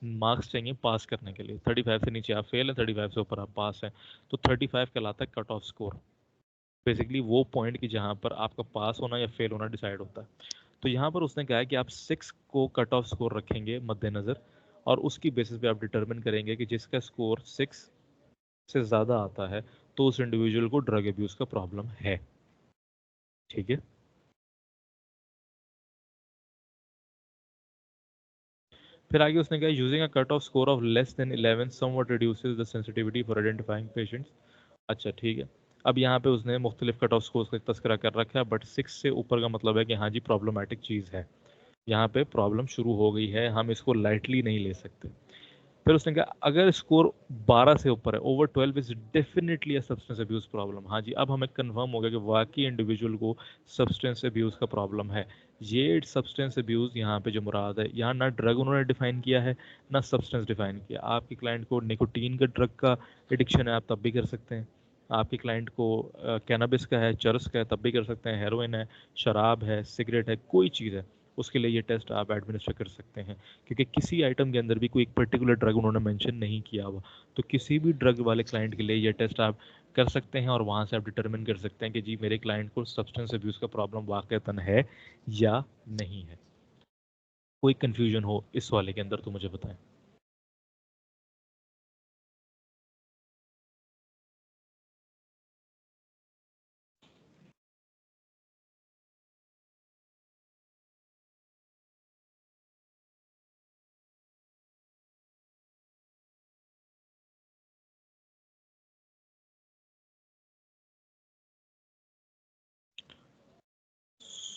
مارکس چاہیے پاس کرنے کے لیے. 35 سے نیچے آپ فیل ہیں، 35 سے اوپر آپ پاس ہیں، تو 35 کہلاتا ہے کٹ آف اسکور. بیسکلی وہ پوائنٹ کی جہاں پر آپ کا پاس ہونا یا فیل ہونا ڈیسائیڈ ہوتا ہے. تو یہاں پر اس نے کہا ہے کہ آپ 6 کو کٹ آف اسکور رکھیں گے مد نظر اور اس کی بیسس پہ آپ ڈٹرمن کریں گے کہ جس کا اسکور 6 سے زیادہ آتا ہے تو اس انڈیویجول کو ڈرگ ابیوز کا پرابلم ہے. ٹھیک ہے. پھر آگے اس نے کہا using a cut off score of less than 11 somewhat reduces the sensitivity for identifying patients. اچھا ٹھیک ہے. اب یہاں پہ اس نے مختلف کٹ آف اسکورس کا تذکرہ کر رکھا ہے بٹ 6 سے اوپر کا مطلب ہے کہ ہاں جی پرابلمٹک چیز ہے، یہاں پہ پرابلم شروع ہو گئی ہے، ہم اس کو لائٹلی نہیں لے سکتے. پھر اس نے کہا اگر اسکور 12 سے اوپر ہے over 12 is definitely substance abuse problem. ہاں جی اب ہمیں کنفرم ہو گیا کہ واقعی انڈیویجول کو سبسٹینس ابیوز کا پرابلم ہے. یہ سبسٹینس ابیوز یہاں پہ جو مراد ہے، یہاں نہ ڈرگ انہوں نے ڈیفائن کیا ہے نہ سبسٹینس ڈیفائن کیا. آپ کے کلائنٹ کو نکوٹین کا ڈرگ کا ایڈکشن ہے آپ تب بھی کر سکتے ہیں، آپ کے کلائنٹ کو کینابس کا ہے، چرس کا ہے تب بھی کر سکتے ہیں، ہیروئن ہے، شراب ہے، سگریٹ ہے، کوئی چیز ہے اس کے لیے یہ ٹیسٹ آپ ایڈمنسٹر کر سکتے ہیں، کیونکہ کسی آئٹم کے اندر بھی کوئی ایک پرٹیکولر ڈرگ انہوں نے مینشن نہیں کیا ہوا، تو کسی بھی ڈرگ والے کلائنٹ کے لیے یہ ٹیسٹ آپ کر سکتے ہیں، اور وہاں سے آپ ڈٹرمن کر سکتے ہیں کہ جی میرے کلائنٹ کو سبسٹنس ابیوز کا پرابلم واقعتاً ہے یا نہیں ہے۔ کوئی کنفیوژن ہو اس والے کے اندر تو مجھے بتائیں۔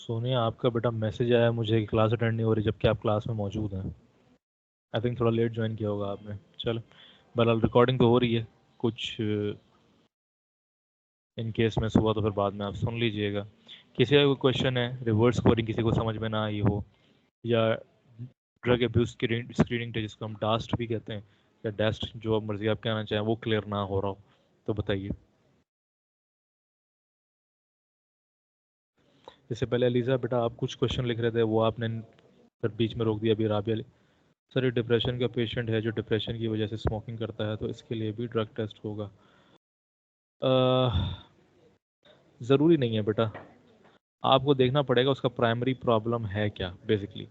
سونیا آپ کا بیٹا میسج آیا ہے مجھے کہ کلاس اٹینڈ نہیں ہو رہی جبکہ آپ کلاس میں موجود ہیں۔ آئی تھنک تھوڑا لیٹ جوائن کیا ہوگا آپ نے۔ چلو بہرحال ریکارڈنگ تو ہو رہی ہے، کچھ ان کیس میں ہوا تو پھر بعد میں آپ سن لیجئے گا۔ کسی کا کوئی کویشچن ہے، ریورس اسکورنگ کسی کو سمجھ میں نہ آئی ہو، یا ڈرگ ابیوز اسکریننگ ٹیسٹ جس کو ہم ڈاسٹ بھی کہتے ہیں، یا ڈیسٹ جو مرضی آپ کہنا چاہیں، وہ کلیئر نہ ہو رہا ہو تو بتائیے۔ اس سے پہلے علیزہ بیٹا آپ کچھ کویشچن لکھ رہے تھے، وہ آپ نے پھر بیچ میں روک دیا۔ ابھی رابعہ سر یہ ڈپریشن کا پیشنٹ ہے جو ڈپریشن کی وجہ سے اسموکنگ کرتا ہے تو اس کے لیے بھی ڈرگ ٹیسٹ ہوگا؟ ضروری نہیں ہے بیٹا، آپ کو دیکھنا پڑے گا اس کا پرائمری پرابلم ہے کیا بیسکلی۔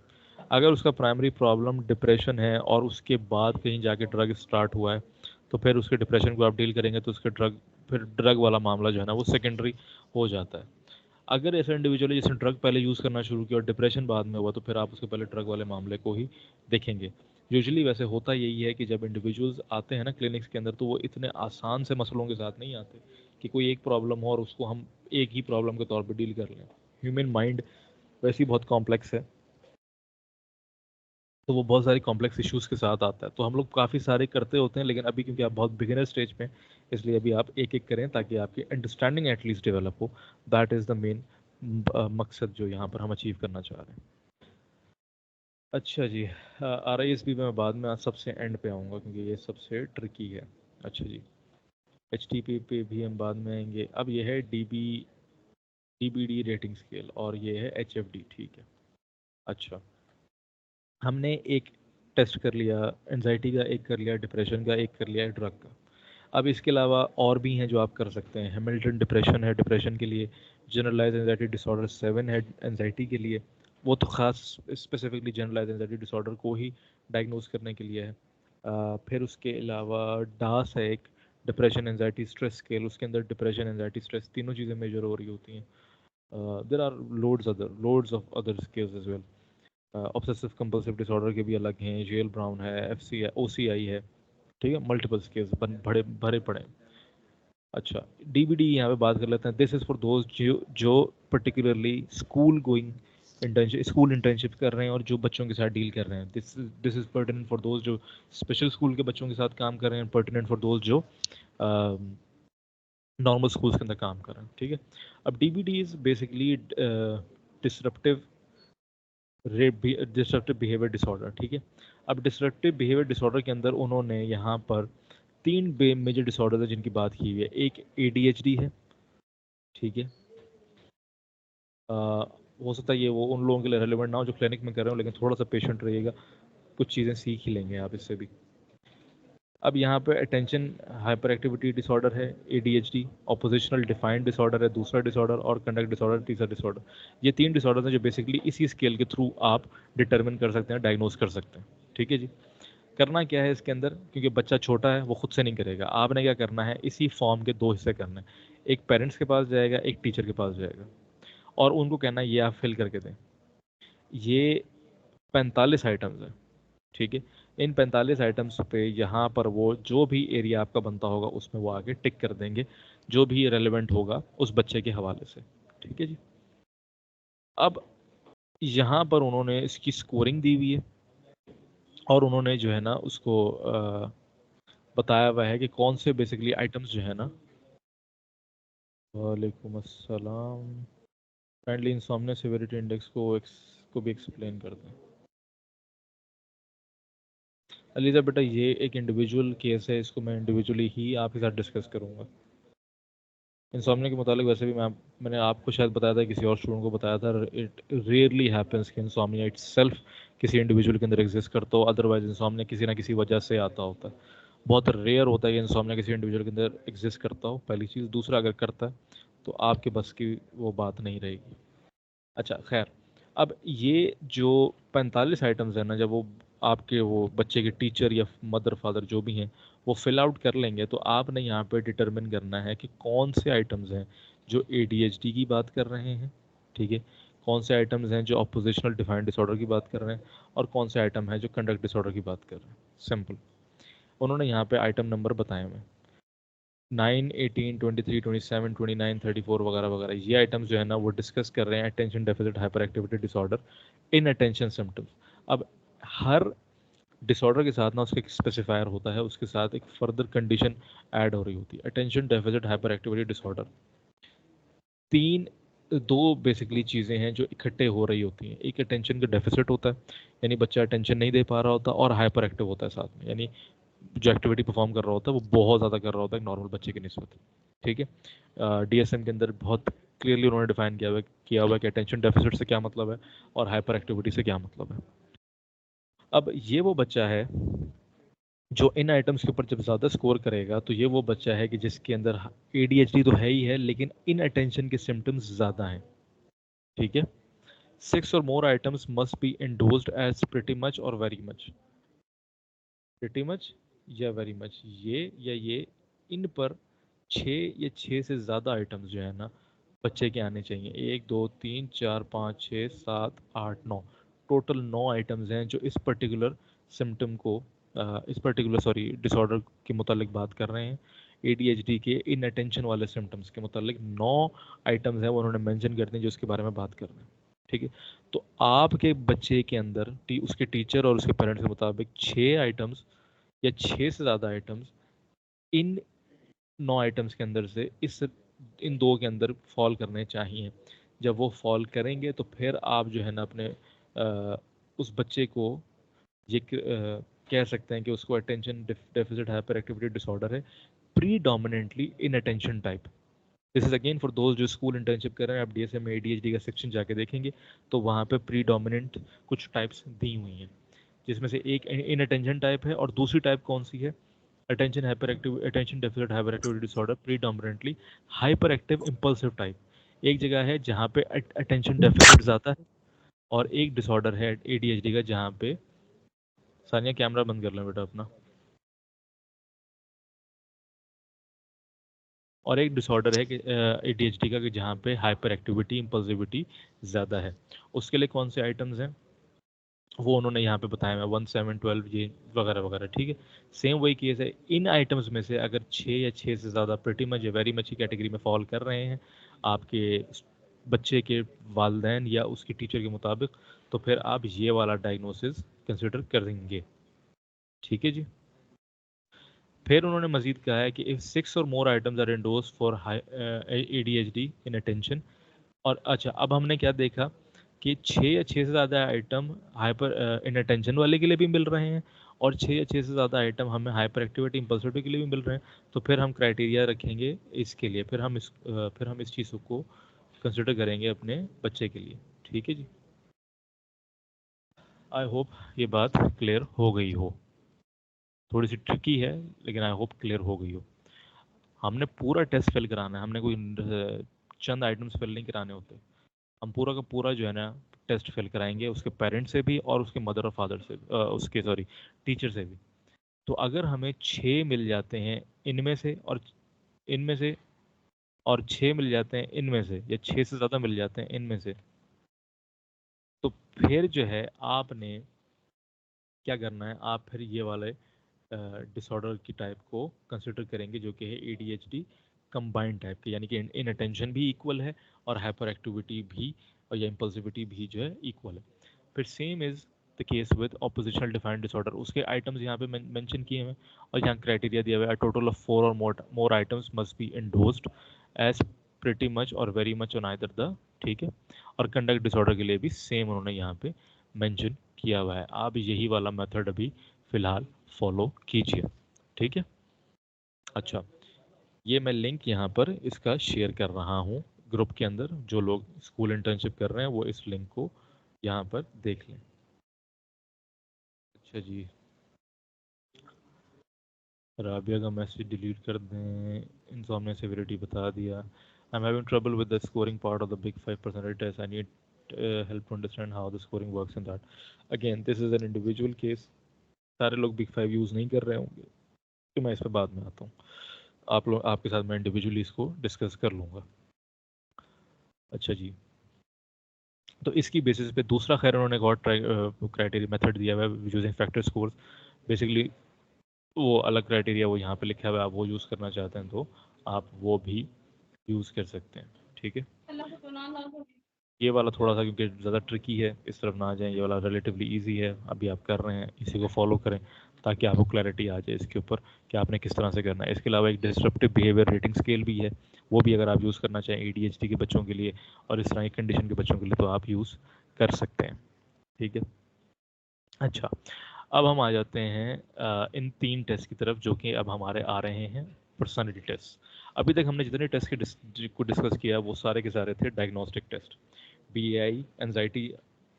اگر اس کا پرائمری پرابلم ڈپریشن ہے اور اس کے بعد کہیں جا کے ڈرگ اسٹارٹ ہوا ہے تو پھر اس کے ڈپریشن کو آپ ڈیل کریں گے تو اس کے ڈرگ والا معاملہ جو ہے نا وہ سیکنڈری ہو جاتا ہے۔ اگر ایسا انڈیویجول ہے جس نے ڈرگ پہلے یوز کرنا شروع کیا اور ڈپریشن بعد میں ہوا تو پھر آپ اس کے پہلے ڈرگ والے معاملے کو ہی دیکھیں گے۔ یوزلی ویسے ہوتا یہی ہے کہ جب انڈیویجولز آتے ہیں نا کلینکس کے اندر تو وہ اتنے آسان سے مسئلوں کے ساتھ نہیں آتے کہ کوئی ایک پرابلم ہو اور اس کو ہم ایک ہی پرابلم کے طور پہ ڈیل کر لیں۔ ہیومن مائنڈ ویسے ہی بہت کمپلیکس ہے، تو وہ بہت ساری کمپلیکس ایشوز کے ساتھ آتا ہے، تو ہم لوگ کافی سارے کرتے ہوتے ہیں، لیکن ابھی کیونکہ آپ بہت بگنر اسٹیج پہ ہیں اس لیے ابھی آپ ایک ایک کریں تاکہ آپ کی انڈرسٹینڈنگ ایٹ لیسٹ ڈیولپ ہو۔ دیٹ از دا مین مقصد جو یہاں پر ہم اچیو کرنا چاہ رہے ہیں۔ اچھا جی، آر آئی ایس بی میں بعد میں سب سے اینڈ پہ آؤں گا کیونکہ یہ سب سے ٹرکی ہے۔ اچھا جی، ایچ ٹی پی پہ بھی ہم بعد میں آئیں گے۔ اب یہ ہے D B D rating scale اور یہ ہے ایچ ایف ڈی، ٹھیک ہے۔ اچھا، ہم نے ایک ٹیسٹ کر لیا انزائٹی کا، ایک کر لیا ڈپریشن کا، ایک کر لیا ڈرگ کا۔ اب اس کے علاوہ اور بھی ہیں جو آپ کر سکتے ہیں۔ ہیملٹن ڈپریشن ہے ڈپریشن کے لیے، جنرلائز انزائٹی ڈس آرڈر 7 ہے انزائٹی کے لیے، وہ تو خاص اسپیسیفکلی جنرلائز انزائٹی ڈس آرڈر کو ہی ڈائگنوز کرنے کے لیے ہے۔ پھر اس کے علاوہ ڈاس ہے ایک، ڈپریشن انزائٹی اسٹریس اسکیل، اس کے اندر ڈپریشن انزائٹی اسٹریس تینوں چیزیں میجر ہو رہی ہوتی ہیں۔ There are loads of other scales as well. Obsessive compulsive disorder کے بھی الگ ہیں، جیل براؤن ہے، ایف سی ہے، او سی آئی ہے، ٹھیک ہے، ملٹیپل اسکیلز بڑے بھرے پڑے ہیں۔ اچھا، ڈی بی ڈی یہاں پہ بات کر لیتے ہیں۔ دس از فار دوز جو particularly school going school internship کر رہے ہیں اور جو بچوں کے ساتھ ڈیل کر رہے ہیں۔ This is pertinent for those جو اسپیشل اسکول کے بچوں کے ساتھ کام کر رہے ہیں، پرٹیننٹ فار دوز جو نارمل اسکولس کے اندر کام کر رہے ہیں، ٹھیک ہے۔ اب D B D is basically disruptive behaviour disorder, ٹھیک ہے۔ اب ڈسرپٹیو بیہیویئر ڈس آرڈر کے اندر انہوں نے یہاں پر 3 میجر ڈس آرڈر ہیں جن کی بات کی ہوئی ہے۔ ایک اے ڈی ایچ ڈی ہے، ٹھیک ہے، ہو سکتا ہے یہ وہ ان لوگوں کے لیے ریلیونٹ نہ ہو جو کلینک میں کر رہے ہو، لیکن تھوڑا سا پیشنٹ رہیے گا، کچھ چیزیں سیکھ ہی لیں گے آپ اس سے بھی۔ اب یہاں پہ attention hyperactivity disorder ہے A D H D, oppositional defiant disorder ہے دوسرا ڈس آرڈر، اور کنڈکٹ ڈس آرڈر تیسرا ڈس آرڈر۔ یہ 3 ڈس آرڈر ہیں جو بیسکلی اسی اسکیل کے تھرو آپ ڈٹرمن کر سکتے ہیں، ڈائگنوز کر سکتے ہیں، ٹھیک ہے جی۔ کرنا کیا ہے اس کے اندر، کیونکہ بچہ چھوٹا ہے وہ خود سے نہیں کرے گا، آپ نے کیا کرنا ہے، اسی فارم کے 2 حصے کرنے ہیں، ایک پیرنٹس کے پاس جائے گا، ایک ٹیچر کے پاس جائے گا، اور ان کو کہنا ہے یہ آپ فل کر کے دیں۔ یہ 45 آئٹمز ہیں، ٹھیک ہے۔ ان 45 آئٹمس پہ یہاں پر وہ جو بھی ایریا آپ کا بنتا ہوگا اس میں وہ آگے ٹک کر دیں گے جو بھی ریلیونٹ ہوگا اس بچے کے حوالے سے، ٹھیک ہے جی۔ اب یہاں پر انہوں نے اس کی سکورنگ دی ہوئی ہے اور انہوں نے جو ہے نا اس کو بتایا ہوا ہے کہ کون سے بیسکلی آئٹمس جو ہے نا۔ وعلیکم السلام، کائنڈلی انسومنیا سیویریٹی انڈیکس کو بھی ایکسپلین کر دیں۔ علیزہ بیٹا یہ ایک انڈیویجول کیس ہے، اس کو میں انڈیویجولی ہی آپ کے ساتھ ڈسکس کروں گا۔ انسومنیا کے متعلق ویسے بھی میں نے آپ کو شاید بتایا تھا, کسی اور اسٹوڈنٹ کو بتایا تھا, اٹ ریئرلی ہیپنس کہ انسومنیا اٹ سیلف کسی انڈیویجول کے اندر ایگزسٹ کرتا ہو, ادروائز انسومنیا کسی نہ کسی وجہ سے آتا ہوتا ہے. بہت ریئر ہوتا ہے کہ انسومنیا کسی انڈیویجول کے اندر ایگزسٹ کرتا ہو, پہلی چیز. دوسرا, اگر کرتا ہے تو آپ کے بس کی وہ بات نہیں رہے گی. اچھا خیر, اب یہ جو 45 آئٹمز ہیں نا, جب وہ آپ کے وہ بچے کے ٹیچر یا مدر فادر جو بھی ہیں وہ فل آؤٹ کر لیں گے, تو آپ نے یہاں پہ ڈٹرمن کرنا ہے کہ کون سے آئٹمز ہیں جو ADHD کی بات کر رہے ہیں, ٹھیک ہے, کون سے آئٹمز ہیں جو اپوزیشنل ڈیفائنڈ ڈس آرڈر کی بات کر رہے ہیں, اور کون سے آئٹم ہیں جو کنڈکٹ ڈس آرڈر کی بات کر رہے ہیں. سمپل. انہوں نے یہاں پہ آئٹم نمبر بتائے ہوئے 9, 18, 23, 27, 29, 34 وغیرہ وغیرہ. یہ آئٹمس جو ہے نا وہ ڈسکس کر رہے ہیں attention deficit hyperactivity disorder inattention symptoms. اب ہر ڈس آرڈر کے ساتھ نا اس کا ایک اسپیسیفائر ہوتا ہے, اس کے ساتھ ایک فردر کنڈیشن ایڈ ہو رہی ہوتی ہے. اٹینشن ڈیفیسٹ ہائپر ایکٹیویٹی ڈس آرڈر, دو بیسکلی چیزیں ہیں جو اکٹھے ہو رہی ہوتی ہیں. ایک اٹینشن کا ڈیفیسٹ ہوتا ہے, یعنی بچہ اٹینشن نہیں دے پا رہا ہوتا, اور ہائپر ایکٹیو ہوتا ہے ساتھ میں, یعنی جو ایکٹیویٹی پرفارم کر رہا ہوتا ہے وہ بہت زیادہ کر رہا ہوتا ہے ایک نارمل بچے کی نسبت. ٹھیک ہے, DSM کے اندر بہت کلیئرلی انہوں نے ڈیفائن کیا ہوا کہ اٹینشن ڈیفیسٹ سے کیا مطلب ہے اور ہائپر ایکٹیویٹی سے کیا مطلب ہے. اب یہ وہ بچہ ہے جو ان آئٹمس کے اوپر جب زیادہ اسکور کرے گا, تو یہ وہ بچہ ہے کہ جس کے اندر ADHD تو ہے ہی ہے, لیکن ان اٹینشن کے سمٹمس زیادہ ہیں. ٹھیک ہے, 6 or more items must be endorsed as pretty much or very much. pretty much یا ویری مچ, یہ یا یہ, ان پر 6 یا 6 سے زیادہ آئٹمس جو ہے نا بچے کے آنے چاہیے. 1 2 3 4 5 6 7 8 9, ٹوٹل 9 آئٹمس ہیں جو اس پرٹیکولر سمٹم کو اس پرٹیکولر ڈس آرڈر کے متعلق بات کر رہے ہیں. ADHD کے ان اٹینشن والے سمٹمس کے متعلق 9 آئٹمس ہیں وہ انہوں نے مینشن کرتے ہیں جو اس کے بارے میں بات کر رہے ہیں. ٹھیک ہے, تو آپ کے بچے کے اندر اس کے ٹیچر اور اس کے پیرنٹس کے مطابق 6 آئٹمس یا 6 سے زیادہ آئٹمس ان 9 آئٹمس کے اندر سے ان 2 کے اندر فال کرنے چاہیے. جب وہ فال کریں گے تو پھر آپ جو ہے نا اپنے اس بچے کو یہ کہہ سکتے ہیں کہ اس کو attention deficit hyperactivity disorder ہے, predominantly inattention type. This is again for those جو اسکول انٹرنشپ کر رہے ہیں, آپ DSM میں ADHD کا سیکشن جا کے دیکھیں گے تو وہاں پہ پری ڈومیننٹ کچھ ٹائپس دی ہوئی ہیں, جس میں سے ایک ان اٹینشن ٹائپ ہے, اور دوسری ٹائپ کون سی ہے, attention deficit hyperactivity disorder predominantly hyperactive impulsive type. ایک جگہ ہے جہاں پہ اٹینشن ڈیفیسٹ زیادہ ہے, اور ایک ڈس آرڈر ہے ADHD کا جہاں پہ, ثانیہ کیمرہ بند کر لیں بیٹا اپنا, اور ایک ڈس آرڈر ہے کہ ADHD کا کہ جہاں پہ ہائپر ایکٹیویٹی امپلسیوٹی زیادہ ہے. اس کے لیے کون سے آئٹمز ہیں وہ انہوں نے یہاں پہ بتایا ہے 1 7 12 یہ وغیرہ وغیرہ. ٹھیک ہے, سیم وہی کیس ہے. ان آئٹمز میں سے اگر 6 یا 6 سے زیادہ پریٹی مچ یا ویری مچ کی کیٹیگری میں فال کر رہے ہیں آپ کے بچے کے والدین یا اس کے ٹیچر کے مطابق, تو پھر آپ یہ والا ڈائگنوسس کنسیڈر کریں گے. ٹھیک ہے جی. پھر انہوں نے مزید کہا ہے کہ if 6 or more items are endorsed for ADHD in attention, اور اچھا اب ہم نے کیا دیکھا کہ 6 یا 6 سے زیادہ آئٹم ہائپر ان اٹینشن والے کے لیے بھی مل رہے ہیں, اور 6 یا 6 سے زیادہ آئٹم ہمیں ہائپر ایکٹیویٹی امپلسیوٹی کے لیے بھی مل رہے ہیں. تو پھر ہم کرائٹیریا رکھیں گے اس کے لیے, پھر ہم اس چیز کو کنسیڈر کریں گے اپنے بچے کے لیے. ٹھیک ہے جی, آئی ہوپ یہ بات کلیئر ہو گئی ہو. تھوڑی سی ٹرکی ہے لیکن آئی ہوپ کلیئر ہو گئی ہو. ہم نے پورا ٹیسٹ فل کرانا ہے, ہم نے کوئی چند آئٹمس فل نہیں کرانے ہوتے. ہم پورا کا پورا جو ہے نا ٹیسٹ فل کرائیں گے اس کے پیرنٹ سے بھی اور اس کے مدر اور فادر سے, اس کے ٹیچر سے بھی. تو اگر ہمیں 6 مل جاتے ہیں ان میں سے, اور 6 مل جاتے ہیں ان میں سے, یا 6 سے زیادہ مل جاتے ہیں ان میں سے, تو پھر جو ہے آپ نے کیا کرنا ہے, آپ پھر یہ والے ڈس آرڈر کی ٹائپ کو کنسیڈر کریں گے جو کہ ہے ADHD کمبائنڈ ٹائپ کے, یعنی کہ ان اٹینشن بھی ایکول ہے اور ہائپر ایکٹیویٹی بھی اور یا امپلسیوٹی بھی جو ہے ایکول ہے. پھر same is the case with oppositional defiant disorder. اس کے آئٹمس یہاں پہ مینشن کیے ہوئے ہیں اور یہاں کرائٹیریا دیا ہوا ہے, total of 4 or more items must be endorsed as pretty much or very much on either دا. ٹھیک ہے, اور کنڈکٹ ڈس آرڈر کے لیے بھی سیم انہوں نے یہاں پہ مینشن کیا ہوا ہے. آپ یہی والا میتھڈ ابھی فی الحال فالو کیجیے. ٹھیک ہے, اچھا یہ میں لنک یہاں پر اس کا شیئر کر رہا ہوں گروپ کے اندر. جو لوگ اسکول انٹرنشپ کر رہے ہیں وہ اس لنک کو یہاں پر دیکھ لیں. اچھا جی, رابعہ کا میسیج ڈیلیٹ کر دیں. انسومنیا سیویریٹی بتا دیا. I'm having trouble with the scoring part of the big 5 percentage test. I need help to understand how the scoring works in that. Again, this is an individual case. سارے لوگ بگ 5 یوز نہیں کر رہے ہوں گے, تو میں اس پہ بعد میں آتا ہوں. آپ کے ساتھ میں انڈیویجولی اس کو ڈسکس کر لوں گا. اچھا جی, تو اس کی بیسس پہ دوسرا خیر انہوں نے ایک اور کرائٹیریا میتھڈ دیا ہوا ہے یوزنگ فیکٹر اسکورس. بیسکلی وہ الگ کرائٹیریا وہ یہاں پہ لکھا ہوا ہے, آپ وہ یوز کرنا چاہتے ہیں تو آپ وہ بھی یوز کر سکتے ہیں. ٹھیک ہے, یہ والا تھوڑا سا کیونکہ زیادہ ٹرکی ہے, اس طرف نہ آ جائیں. یہ والا ریلیٹیولی ایزی ہے, ابھی آپ کر رہے ہیں, اسی کو فالو کریں تاکہ آپ کو کلیئرٹی آ جائے اس کے اوپر کہ آپ نے کس طرح سے کرنا ہے. اس کے علاوہ ایک ڈسرپٹیو بیہیویئر ریٹنگ اسکیل بھی ہے, وہ بھی اگر آپ یوز کرنا چاہیں ADHD کے بچوں کے لیے اور اس طرح کی کنڈیشن کے بچوں کے لیے تو آپ یوز کر سکتے ہیں. ٹھیک ہے, اچھا اب ہم آ جاتے ہیں ان 3 ٹیسٹ کی طرف جو کہ اب ہمارے آ رہے ہیں پرسنالٹی ٹیسٹ. ابھی تک ہم نے جتنے ٹیسٹ کو ڈسکس کیا وہ سارے کے سارے تھے ڈائگنوسٹک ٹیسٹ. BAI اینزائٹی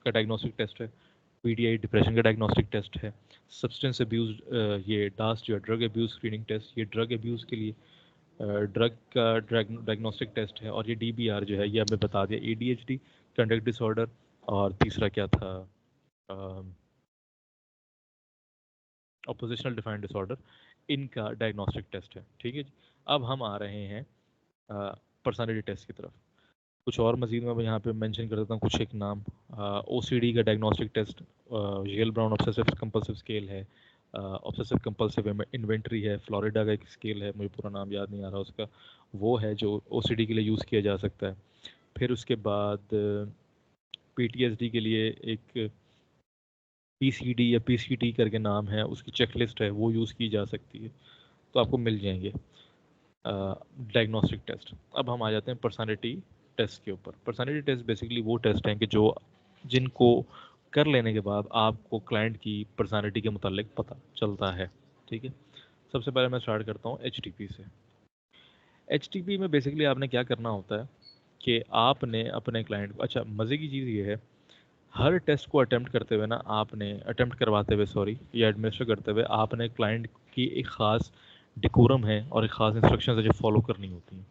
کا ڈائگنوسٹک ٹیسٹ ہے, PDI ڈپریشن کا ڈائگنوسٹک ٹیسٹ ہے, سبسٹینس ابیوز یہ DAS جو ہے ڈرگ ابیوز اسکریننگ ٹیسٹ, یہ ڈرگ ابیوز کے لیے ڈرگ کا ڈائگنوسٹک ٹیسٹ ہے, اور یہ DBR جو ہے یہ ہمیں بتا دیا ADHD کنڈکٹ ڈس آرڈر, اور تیسرا کیا تھا اپوزیشنل ڈیفائنڈ ڈس آرڈر, ان کا ڈائگنوسٹک ٹیسٹ ہے. ٹھیک ہے جی, اب ہم آ رہے ہیں پرسنالٹی ٹیسٹ کی طرف. کچھ اور مزید میں یہاں پہ مینشن کر دیتا ہوں کچھ ایک نام. OCD کا diagnostic test ییل brown obsessive compulsive scale ہے, آبسیسو کمپلسو انوینٹری ہے, فلوریڈا کا ایک اسکیل ہے, مجھے پورا نام یاد نہیں آ رہا اس کا, وہ ہے جو OCD کے لیے یوز کیا جا سکتا ہے. پھر اس کے بعد PTSD کے لیے ایک PCD یا PCT کر کے نام ہے, اس کی چیک لسٹ ہے, وہ یوز کی جا سکتی ہے, تو آپ کو مل جائیں گے ڈائگنوسٹک ٹیسٹ. اب ہم آ جاتے ہیں پرسنالٹی ٹیسٹ کے اوپر. پرسنالٹی ٹیسٹ بیسکلی وہ ٹیسٹ ہیں کہ جو جن کو کر لینے کے بعد آپ کو کلائنٹ کی پرسنالٹی کے متعلق پتہ چلتا ہے. ٹھیک ہے, سب سے پہلے میں اسٹارٹ کرتا ہوں HTP سے. HTP میں بیسکلی آپ نے کیا کرنا ہوتا ہے کہ آپ نے اپنے کلائنٹ کو, اچھا مزے کی چیز یہ ہے ہر ٹیسٹ کو اٹیمپٹ کرتے ہوئے نا آپ نے اٹیمپٹ کرواتے ہوئے یا ایڈمنسٹر کرتے ہوئے آپ نے کلائنٹ کی ایک خاص ڈیکورم ہے اور ایک خاص انسٹرکشنز ہے جو فالو کرنی ہوتی ہیں.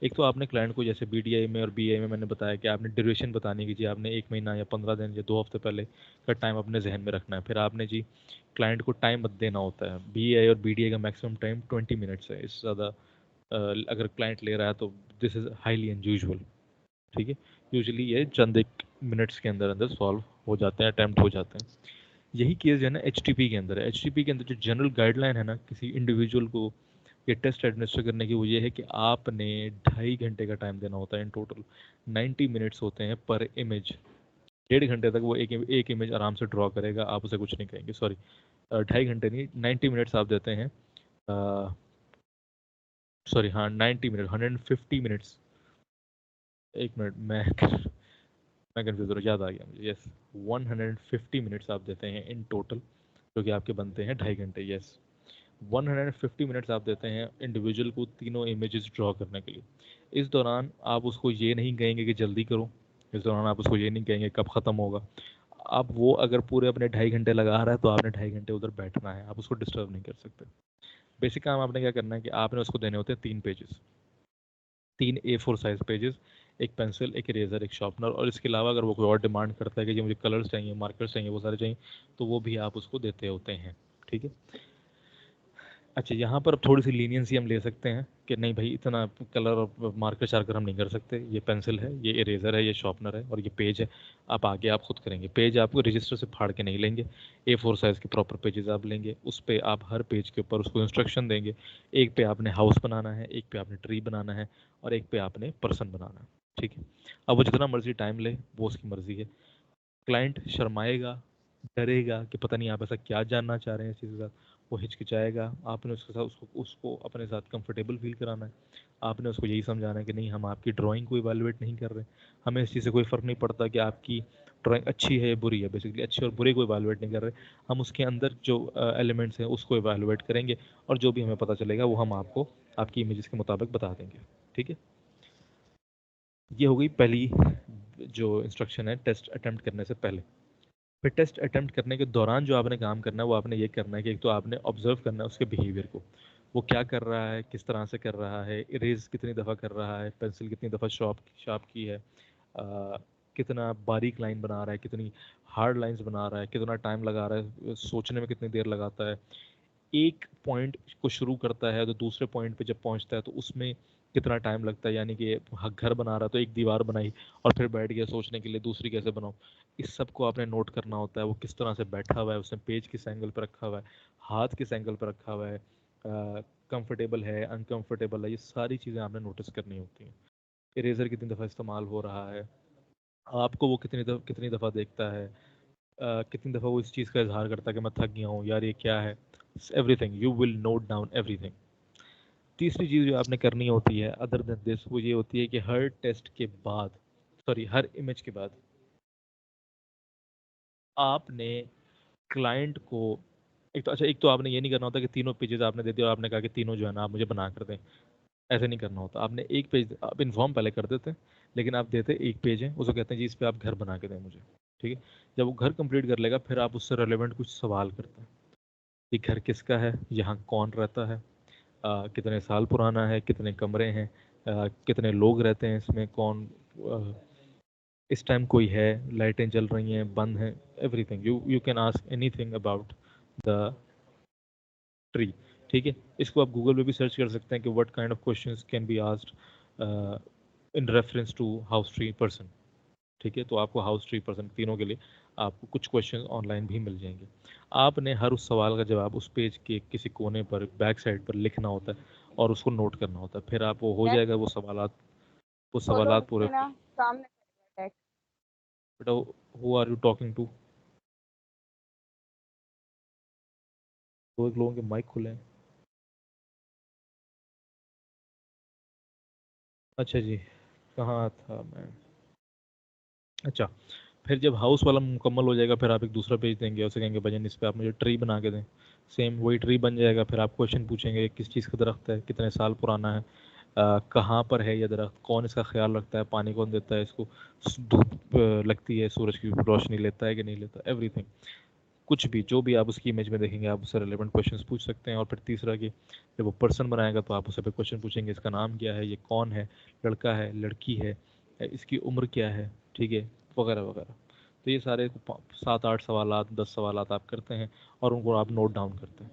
ایک تو آپ نے کلائنٹ کو جیسے BDI میں اور BI میں نے بتایا کہ آپ نے ڈیوریشن بتانی ہے کہ جی آپ نے 1 مہینہ یا 15 دن یا 2 ہفتے پہلے کا ٹائم اپنے ذہن میں رکھنا ہے. پھر آپ نے جی کلائنٹ کو ٹائم دینا ہوتا ہے. BI اور BDI کا میکسیمم ٹائم 20 منٹس ہے, اس سے زیادہ اگر کلائنٹ لے رہا ہے تو دس از ہائیلی انیوژول. ٹھیک ہے, یوزلی یہ چند ایک منٹس کے اندر اندر سالو ہو جاتے ہیں, اٹیمپٹ ہو جاتے ہیں. یہی کیس جو ہے نا HTP کے اندر ہے. HTP کے اندر جو جنرل گائیڈ لائن ہے نا کسی انڈیویجول کو یہ ٹیسٹ ایڈمنسٹر کرنے کی, وہ یہ ہے کہ آپ نے 2.5 گھنٹے کا ٹائم دینا ہوتا ہے. ان ٹوٹل 90 منٹس ہوتے ہیں پر امیج. 1.5 گھنٹے تک وہ ایک امیج آرام سے ڈرا کرے گا, آپ اسے کچھ نہیں کہیں گے. سوری 2.5 گھنٹے نہیں, 90 منٹس آپ دیتے ہیں. سوری ہاں 90 منٹ, 150 منٹس. ایک منٹ میں کنفیوز ہو رہا, یاد آ گیا مجھے. یس 150 منٹس آپ دیتے ہیں ان ٹوٹل, جو کہ آپ کے بنتے ہیں 2.5 گھنٹے. یس 150 منٹس آپ دیتے ہیں انڈیویجول کو تینوں امیجز ڈرا کرنے کے لیے. اس دوران آپ اس کو یہ نہیں کہیں گے کہ جلدی کرو, اس دوران آپ اس کو یہ نہیں کہیں گے کب ختم ہوگا. اب وہ اگر پورے اپنے 2.5 گھنٹے لگا رہا ہے تو آپ نے 2.5 گھنٹے ادھر بیٹھنا ہے, آپ اس کو ڈسٹرب نہیں کر سکتے. بیسک کام آپ نے کیا کرنا ہے کہ آپ نے اس کو دینے ہوتے ہیں 3 پیجز, 3 A4 سائز پیجز, ایک پینسل, ایک اریزر, ایک شارپنر, اور اس کے علاوہ اگر وہ کوئی اور ڈیمانڈ کرتا ہے کہ جی مجھے کلرز چاہیے, مارکرز چاہیے, وہ سارے چاہیے, تو وہ بھی آپ اس کو دیتے ہوتے ہیں. ٹھیک ہے, اچھا یہاں پر اب تھوڑی سی لینینسی ہم لے سکتے ہیں کہ نہیں بھائی اتنا کلر اور مارکر شارکر ہم نہیں کر سکتے. یہ پینسل ہے, یہ اریزر ہے, یہ شارپنر ہے, اور یہ پیج ہے. آپ آگے آپ خود کریں گے. پیج آپ کو رجسٹر سے پھاڑ کے نہیں لیں گے, A4 سائز کے پراپر پیجز آپ لیں گے. اس پہ آپ ہر پیج کے اوپر اس کو انسٹرکشن دیں گے. ایک پہ آپ نے ہاؤس بنانا ہے, ایک پہ آپ نے ٹری بنانا ہے, اور ایک پہ آپ نے پرسن بنانا ہے. ٹھیک ہے, اب وہ جتنا مرضی ٹائم لے وہ اس کی مرضی ہے. کلائنٹ شرمائے گا ڈرے گا کہ پتہ نہیں آپ ایسا کیا جاننا چاہ رہے ہیں اس چیز کے ساتھ، وہ ہچکچائے گا. آپ نے اس کے ساتھ اس کو اپنے ساتھ کمفرٹیبل فیل کرانا ہے. آپ نے اس کو یہی سمجھانا ہے کہ نہیں، ہم آپ کی ڈرائنگ کو ایویلویٹ نہیں کر رہے، ہمیں اس چیز سے کوئی فرق نہیں پڑتا کہ آپ کی ڈرائنگ اچھی ہے یا بری ہے. بیسکلی اچھے اور برے کو ایویلویٹ نہیں کر رہے، ہم اس کے اندر جو ایلیمنٹس ہیں اس کو ایویلویٹ کریں گے، اور جو بھی ہمیں پتہ چلے گا وہ ہم آپ کو آپ کی امیجز کے مطابق بتا دیں گے. ٹھیک ہے، یہ ہو گئی پہلی جو انسٹرکشن ہے ٹیسٹ اٹیمپٹ کرنے سے پہلے. پھر ٹیسٹ اٹیمپٹ کرنے کے دوران جو آپ نے کام کرنا ہے وہ آپ نے یہ کرنا ہے کہ ایک تو آپ نے آبزرو کرنا ہے اس کے بیہیویئر کو، وہ کیا کر رہا ہے، کس طرح سے کر رہا ہے، اریز کتنی دفعہ کر رہا ہے، پینسل کتنی دفعہ شارپ کی ہے، کتنا باریک لائن بنا رہا ہے، کتنی ہارڈ لائنز بنا رہا ہے، کتنا ٹائم لگا رہا ہے، سوچنے میں کتنی دیر لگاتا ہے. ایک پوائنٹ کو شروع کرتا ہے تو دوسرے پوائنٹ پہ جب پہنچتا ہے تو اس میں کتنا ٹائم لگتا ہے. یعنی کہ گھر بنا رہا تو ایک دیوار بنائی اور پھر بیٹھ گیا سوچنے کے لیے دوسری کیسے بناؤں. اس سب کو آپ نے نوٹ کرنا ہوتا ہے. وہ کس طرح سے بیٹھا ہوا ہے، اس نے پیج کس اینگل پہ رکھا ہوا ہے، ہاتھ کس اینگل پہ رکھا ہوا ہے، کمفرٹیبل ہے، انکمفرٹیبل ہے، یہ ساری چیزیں آپ نے نوٹس کرنی ہوتی ہیں. اریزر کتنی دفعہ استعمال ہو رہا ہے، آپ کو وہ کتنی دفعہ دیکھتا ہے، کتنی دفعہ وہ اس چیز کا اظہار کرتا ہے کہ میں تھک گیا ہوں یار یہ کیا ہے. Every thing you will note down every thing. تیسری چیز جو آپ نے کرنی ہوتی ہے ادر دین دس وہ یہ ہوتی ہے کہ ہر ٹیسٹ کے بعد، ہر امیج کے بعد آپ نے کلائنٹ کو ایک تو آپ نے یہ نہیں کرنا ہوتا کہ تینوں پیجز آپ نے دے دیا اور آپ نے کہا کہ تینوں جو ہے نا آپ مجھے بنا کر دیں. ایسے نہیں کرنا ہوتا. آپ نے ایک پیج آپ انفارم پہلے کر دیتے لیکن آپ دیتے ایک پیج ہے، اس کو کہتے ہیں جی اس پہ آپ گھر بنا کے دیں مجھے. ٹھیک ہے، جب وہ گھر کمپلیٹ کر لے گا پھر آپ اس سے ریلیونٹ کچھ سوال کرتے ہیں کہ گھر کس کا ہے، یہاں کون رہتا ہے، کتنے سال پرانا ہے، کتنے کمرے ہیں، کتنے لوگ رہتے ہیں اس میں، کون اس ٹائم کوئی ہے، لائٹیں جل رہی ہیں بند ہیں. Every thing you can ask any thing about the tree. ٹھیک ہے، اس کو آپ گوگل پہ بھی سرچ کر سکتے ہیں کہ what kind of questions can be asked in reference to house tree person. ٹھیک ہے، تو آپ کو ہاؤس ٹری پرسن تینوں کے لیے آپ کو کچھ کوشچن آن لائن بھی مل جائیں گے. آپ نے ہر اس سوال کا جواب اس پیج کے کسی کونے پر بیک سائڈ پر لکھنا ہوتا ہے اور اس کو نوٹ کرنا ہوتا ہے. پھر آپ وہ ہو جائے گا وہ کھولو سوالات پورے. نا سامنے ٹیکسٹ. بیٹا who are you talking to? دو ایک لوگوں کے مائک کھلے ہیں. اچھا جی، کہاں تھا میں؟ اچھا، پھر جب ہاؤس والا مکمل ہو جائے گا پھر آپ ایک دوسرا پیج دیں گے، اسے کہیں گے بھجن اس پہ آپ مجھے ٹری بنا کے دیں. سیم وہی ٹری بن جائے گا. پھر آپ کویشچن پوچھیں گے کس چیز کا درخت ہے، کتنے سال پرانا ہے، کہاں پر ہے یہ درخت، کون اس کا خیال رکھتا ہے، پانی کون دیتا ہے اس کو، دھوپ لگتی ہے سورج کی روشنی لیتا ہے کہ نہیں لیتا. ایوری تھنگ، کچھ بھی جو بھی آپ اس کی امیج میں دیکھیں گے آپ اس سے ریلیونٹ کویشچنس پوچھ سکتے ہیں. اور پھر تیسرا کہ جب وہ پرسن بنائے گا تو آپ اسے پہ کویشچن پوچھیں گے اس کا نام کیا ہے، یہ کون ہے، لڑکا ہے لڑکی ہے، اس کی عمر کیا ہے، ٹھیک ہے، وغیرہ وغیرہ. تو یہ سارے 7-8 سوالات 10 سوالات آپ کرتے ہیں اور ان کو آپ نوٹ ڈاؤن کرتے ہیں.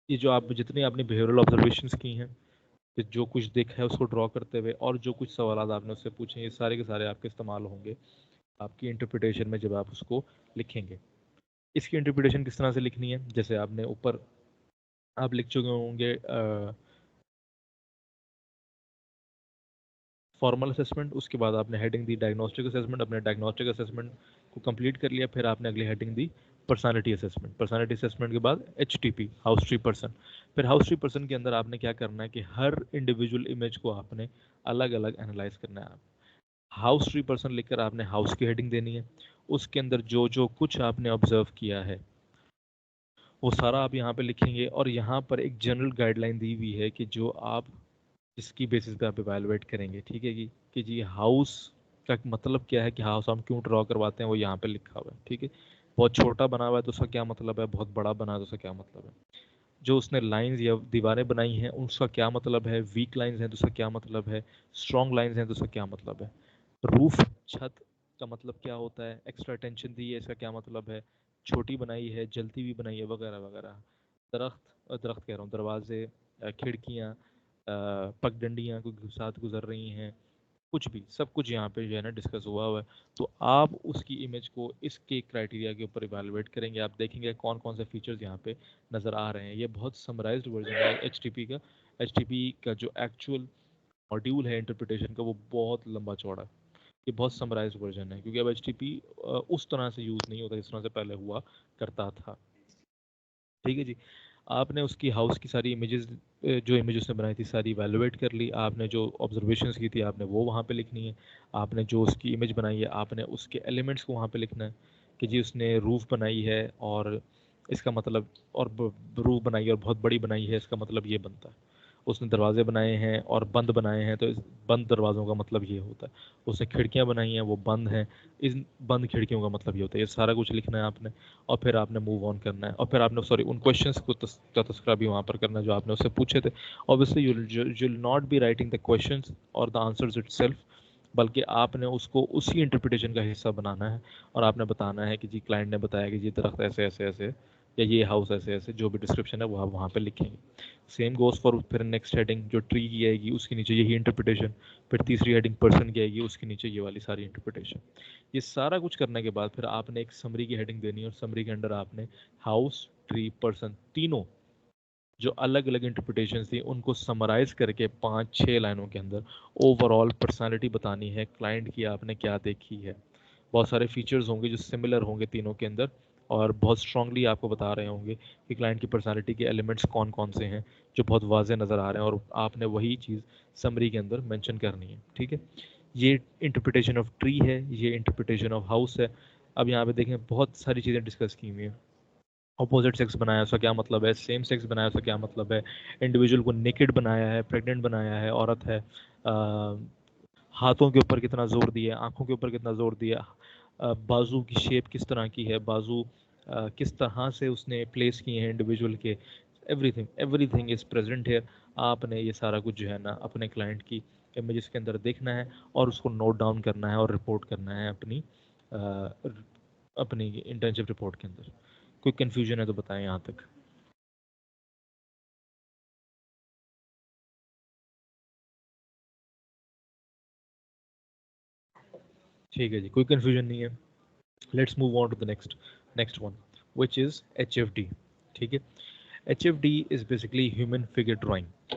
یہ جو آپ جتنی آپ نے بیہیورل آبزرویشنس کی ہیں، کہ جو کچھ دیکھا ہے اس کو ڈرا کرتے ہوئے اور جو کچھ سوالات آپ نے اس سے پوچھے، یہ سارے کے سارے آپ کے استعمال ہوں گے آپ کی انٹرپریٹیشن میں جب آپ اس کو لکھیں گے. اس کی انٹرپریٹیشن کس طرح سے لکھنی ہے؟ جیسے آپ نے اوپر آپ لکھ چکے ہوں گے فارمل اسسمنٹ، اس کے بعد آپ نے ہیڈنگ دی ڈائگنوسٹک اسسمنٹ. اپنے ڈائگنوسٹک اسسمنٹ کو کمپلیٹ کر لیا، پھر آپ نے اگلی ہیڈنگ دی پرسنالٹی اسسمنٹ. پرسنالٹی اسسمنٹ کے بعد H T P, house tree person. پھر ہاؤس ٹری پرسن کے اندر آپ نے کیا کرنا ہے کہ ہر انڈیویجول امیج کو آپ نے الگ الگ انالائز کرنا ہے. ہاؤس ٹری پرسن لکھ کر آپ نے ہاؤس کی ہیڈنگ دینی ہے. اس کے اندر جو کچھ آپ نے آبزرو کیا ہے وہ سارا آپ یہاں پہ لکھیں گے. اور یہاں پر ایک جنرل گائیڈ لائن دی ہوئی ہے کہ جو آپ جس کی بیسس پہ آپ ایویلویٹ کریں گے. ٹھیک ہے کہ جی ہاؤس کا مطلب کیا ہے، کہ ہاؤس ہم کیوں ڈرا کرواتے ہیں، وہ یہاں پہ لکھا ہوا ہے. ٹھیک ہے، بہت چھوٹا بنا ہوا ہے تو اس کا کیا مطلب ہے، بہت بڑا بنا ہے تو اس کا کیا مطلب ہے، جو اس نے لائنز یا دیواریں بنائی ہیں اس کا کیا مطلب ہے، ویک لائنز ہیں تو اس کا کیا مطلب ہے، اسٹرانگ لائنز ہیں تو اس کا کیا مطلب ہے، روف چھت کا مطلب کیا ہوتا ہے، ایکسٹرا ٹینشن دی ہے اس کا کیا مطلب ہے، چھوٹی بنائی ہے جلتی بھی بنائی ہے، وغیرہ وغیرہ. درخت کہہ رہا ہوں، دروازے، کھڑکیاں، پگ ڈنڈیاں کوئی ساتھ گزر رہی ہیں، کچھ بھی سب کچھ یہاں پہ جو ہے نا ڈسکس ہوا ہوا ہے. تو آپ اس کی امیج کو اس کے کرائٹیریا کے اوپر ایویلویٹ کریں گے. آپ دیکھیں گے کون کون سے فیچرز یہاں پہ نظر آ رہے ہیں. یہ بہت سمرائزڈ ورژن ہے ایچ ٹی پی کا. ایچ ٹی پی کا جو ایکچوئل ماڈیول ہے انٹرپریٹیشن کا وہ بہت لمبا چوڑا ہے. یہ بہت سمرائز ورژن ہے کیونکہ اب HTTP اس طرح سے یوز نہیں ہوتا جس طرح سے پہلے ہوا کرتا تھا. ٹھیک ہے جی. آپ نے اس کی ہاؤس کی ساری امیجز جو امیجز نے بنائی تھی ساری ایویلویٹ کر لی. آپ نے جو آبزرویشنس کی تھی آپ نے وہ وہاں پہ لکھنی ہے. آپ نے جو اس کی امیج بنائی ہے آپ نے اس کے ایلیمنٹس کو وہاں پہ لکھنا ہے کہ جی اس نے روف بنائی ہے اور اس کا مطلب اور روف بنائی ہے اور بہت بڑی بنائی ہے اس کا مطلب یہ بنتا ہے. اس نے دروازے بنائے ہیں اور بند بنائے ہیں تو اس بند دروازوں کا مطلب یہ ہوتا ہے. اس نے کھڑکیاں بنائی ہیں وہ بند ہیں ان بند کھڑکیوں کا مطلب یہ ہوتا ہے. یہ سارا کچھ لکھنا ہے آپ نے اور پھر آپ نے موو آن کرنا ہے اور پھر آپ نے سوری ان کویشچنس کو کا تذکرہ بھی وہاں پر کرنا ہے جو آپ نے اس سے پوچھے تھے. obviously you'll not be writing the questions or the answers itself بلکہ آپ نے اس کو اسی انٹرپریٹیشن کا حصہ بنانا ہے اور آپ نے بتانا ہے کہ جی کلائنٹ نے بتایا کہ جی درخت ایسے ایسے ایسے یا یہ ہاؤس ایسے ایسے جو بھی ڈسکرپشن ہے وہ آپ وہاں پہ لکھیں گے. سیم گوز فار پھر نیکسٹ ہیڈنگ جو ٹری کی آئے گی اس کے نیچے یہی انٹرپریٹیشن. پھر تیسری ہیڈنگ پرسن کی آئے گی اس کے نیچے یہ والی ساری انٹرپریٹیشن. یہ سارا کچھ کرنے کے بعد پھر آپ نے ایک سمری کی ہیڈنگ دینی ہے اور سمری کے اندر آپ نے ہاؤس ٹری پرسن تینوں جو الگ الگ انٹرپریٹیشنز تھیں ان کو سمرائز کر کے 5-6 لائنوں کے اندر اوور آل پرسنالٹی بتانی ہے کلائنٹ کی آپ نے کیا دیکھی ہے. بہت سارے فیچرز ہوں گے جو سملر ہوں گے تینوں کے اندر اور بہت اسٹرانگلی آپ کو بتا رہے ہوں گے کہ کلائنٹ کی پرسنالٹی کے ایلیمنٹس کون کون سے ہیں جو بہت واضح نظر آ رہے ہیں اور آپ نے وہی چیز سمری کے اندر مینشن کرنی ہے. ٹھیک ہے. یہ انٹرپریٹیشن آف ٹری ہے, یہ انٹرپریٹیشن آف ہاؤس ہے. اب یہاں پہ دیکھیں بہت ساری چیزیں ڈسکس کی ہوئی ہیں. اپوزٹ سیکس بنایا اس کا کیا مطلب ہے, سیم سیکس بنایا اس کا کیا مطلب ہے, انڈیویجول کو نیکڈ بنایا ہے, پریگننٹ بنایا ہے, عورت ہے, ہاتھوں کے اوپر کتنا زور دیا, آنکھوں کے اوپر کتنا زور دیا, بازو کی شیپ کس طرح کی ہے, بازو کس طرح سے اس نے پلیس کیے ہیں انڈیویجول کے, everything is present here. آپ نے یہ سارا کچھ جو ہے نا اپنے کلائنٹ کی امیجز کے اندر دیکھنا ہے اور اس کو نوٹ ڈاؤن کرنا ہے اور رپورٹ کرنا ہے اپنی انٹرنشپ رپورٹ کے اندر. کوئی کنفیوژن ہے تو بتائیں یہاں تک. ٹھیک ہے جی, کوئی کنفیوژن نہیں ہے. Let's move on to the next one which is HFD. ٹھیک ہے. HFD از basically human figure drawing.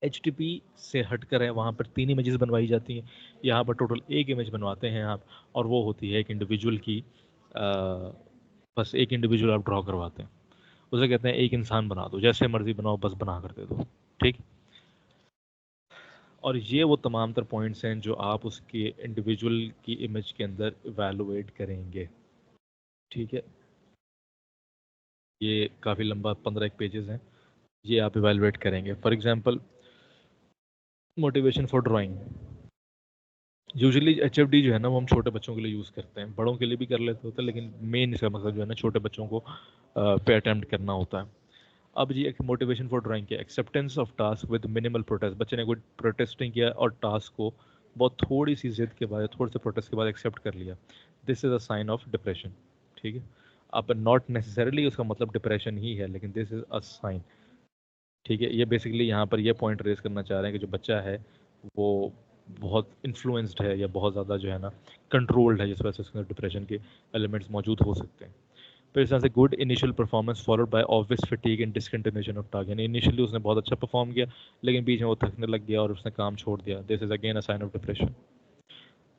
HTTP سے ہٹ کر ہے وہاں پر 3 امیجز بنوائی جاتی ہیں. یہاں پر ٹوٹل 1 امیج بنواتے ہیں آپ اور وہ ہوتی ہے ایک انڈیویجول کی, بس ایک انڈیویجول آپ ڈرا کرواتے ہیں. اسے کہتے ہیں ایک انسان بنا دو, جیسے مرضی بناؤ بس بنا کر دے دو. ٹھیک. اور یہ وہ تمام تر پوائنٹس ہیں جو آپ اس کے انڈیویجول کی امیج کے اندر ایویلویٹ کریں گے. ٹھیک ہے. یہ کافی لمبا 15 پیجز ہیں, یہ آپ ایویلویٹ کریں گے. For example motivation for drawing. Usually HFD جو ہے نا وہ ہم چھوٹے بچوں کے لیے یوز کرتے ہیں, بڑوں کے لیے بھی کر لیتے ہوتے ہیں لیکن مین اس کا مقصد جو ہے نا چھوٹے بچوں کو پہ اٹیمپٹ کرنا ہوتا ہے. اب جی ایک موٹیویشن فار ڈرائنگ کیا, acceptance of task with minimal protest. بچے نے کوئی پروٹیسٹ نہیں کیا اور ٹاسک کو بہت تھوڑی سی ضد کے بعد تھوڑے سے پروٹیسٹ کے بعد ایکسیپٹ کر لیا. دس is a sign of depression. ٹھیک ہے. اب ناٹ نیسسریلی اس کا مطلب ڈپریشن ہی ہے لیکن دس از اے سائن. ٹھیک ہے. یہ بیسکلی یہاں پر یہ پوائنٹ ریز کرنا چاہ رہے ہیں کہ جو بچہ ہے وہ بہت انفلوئنسڈ ہے یا بہت زیادہ جو ہے نا کنٹرولڈ ہے جس وجہ سے اس کے ڈپریشن کے ایلیمنٹس موجود ہو سکتے ہیں. پھر اس طرح سے good initial performance followed by obvious fatigue and discontinuation of task. یعنی انیشلی اس نے بہت اچھا پرفارم کیا لیکن بیچ میں وہ تھکنے لگ گیا اور اس نے کام چھوڑ دیا. This is again a sign of depression.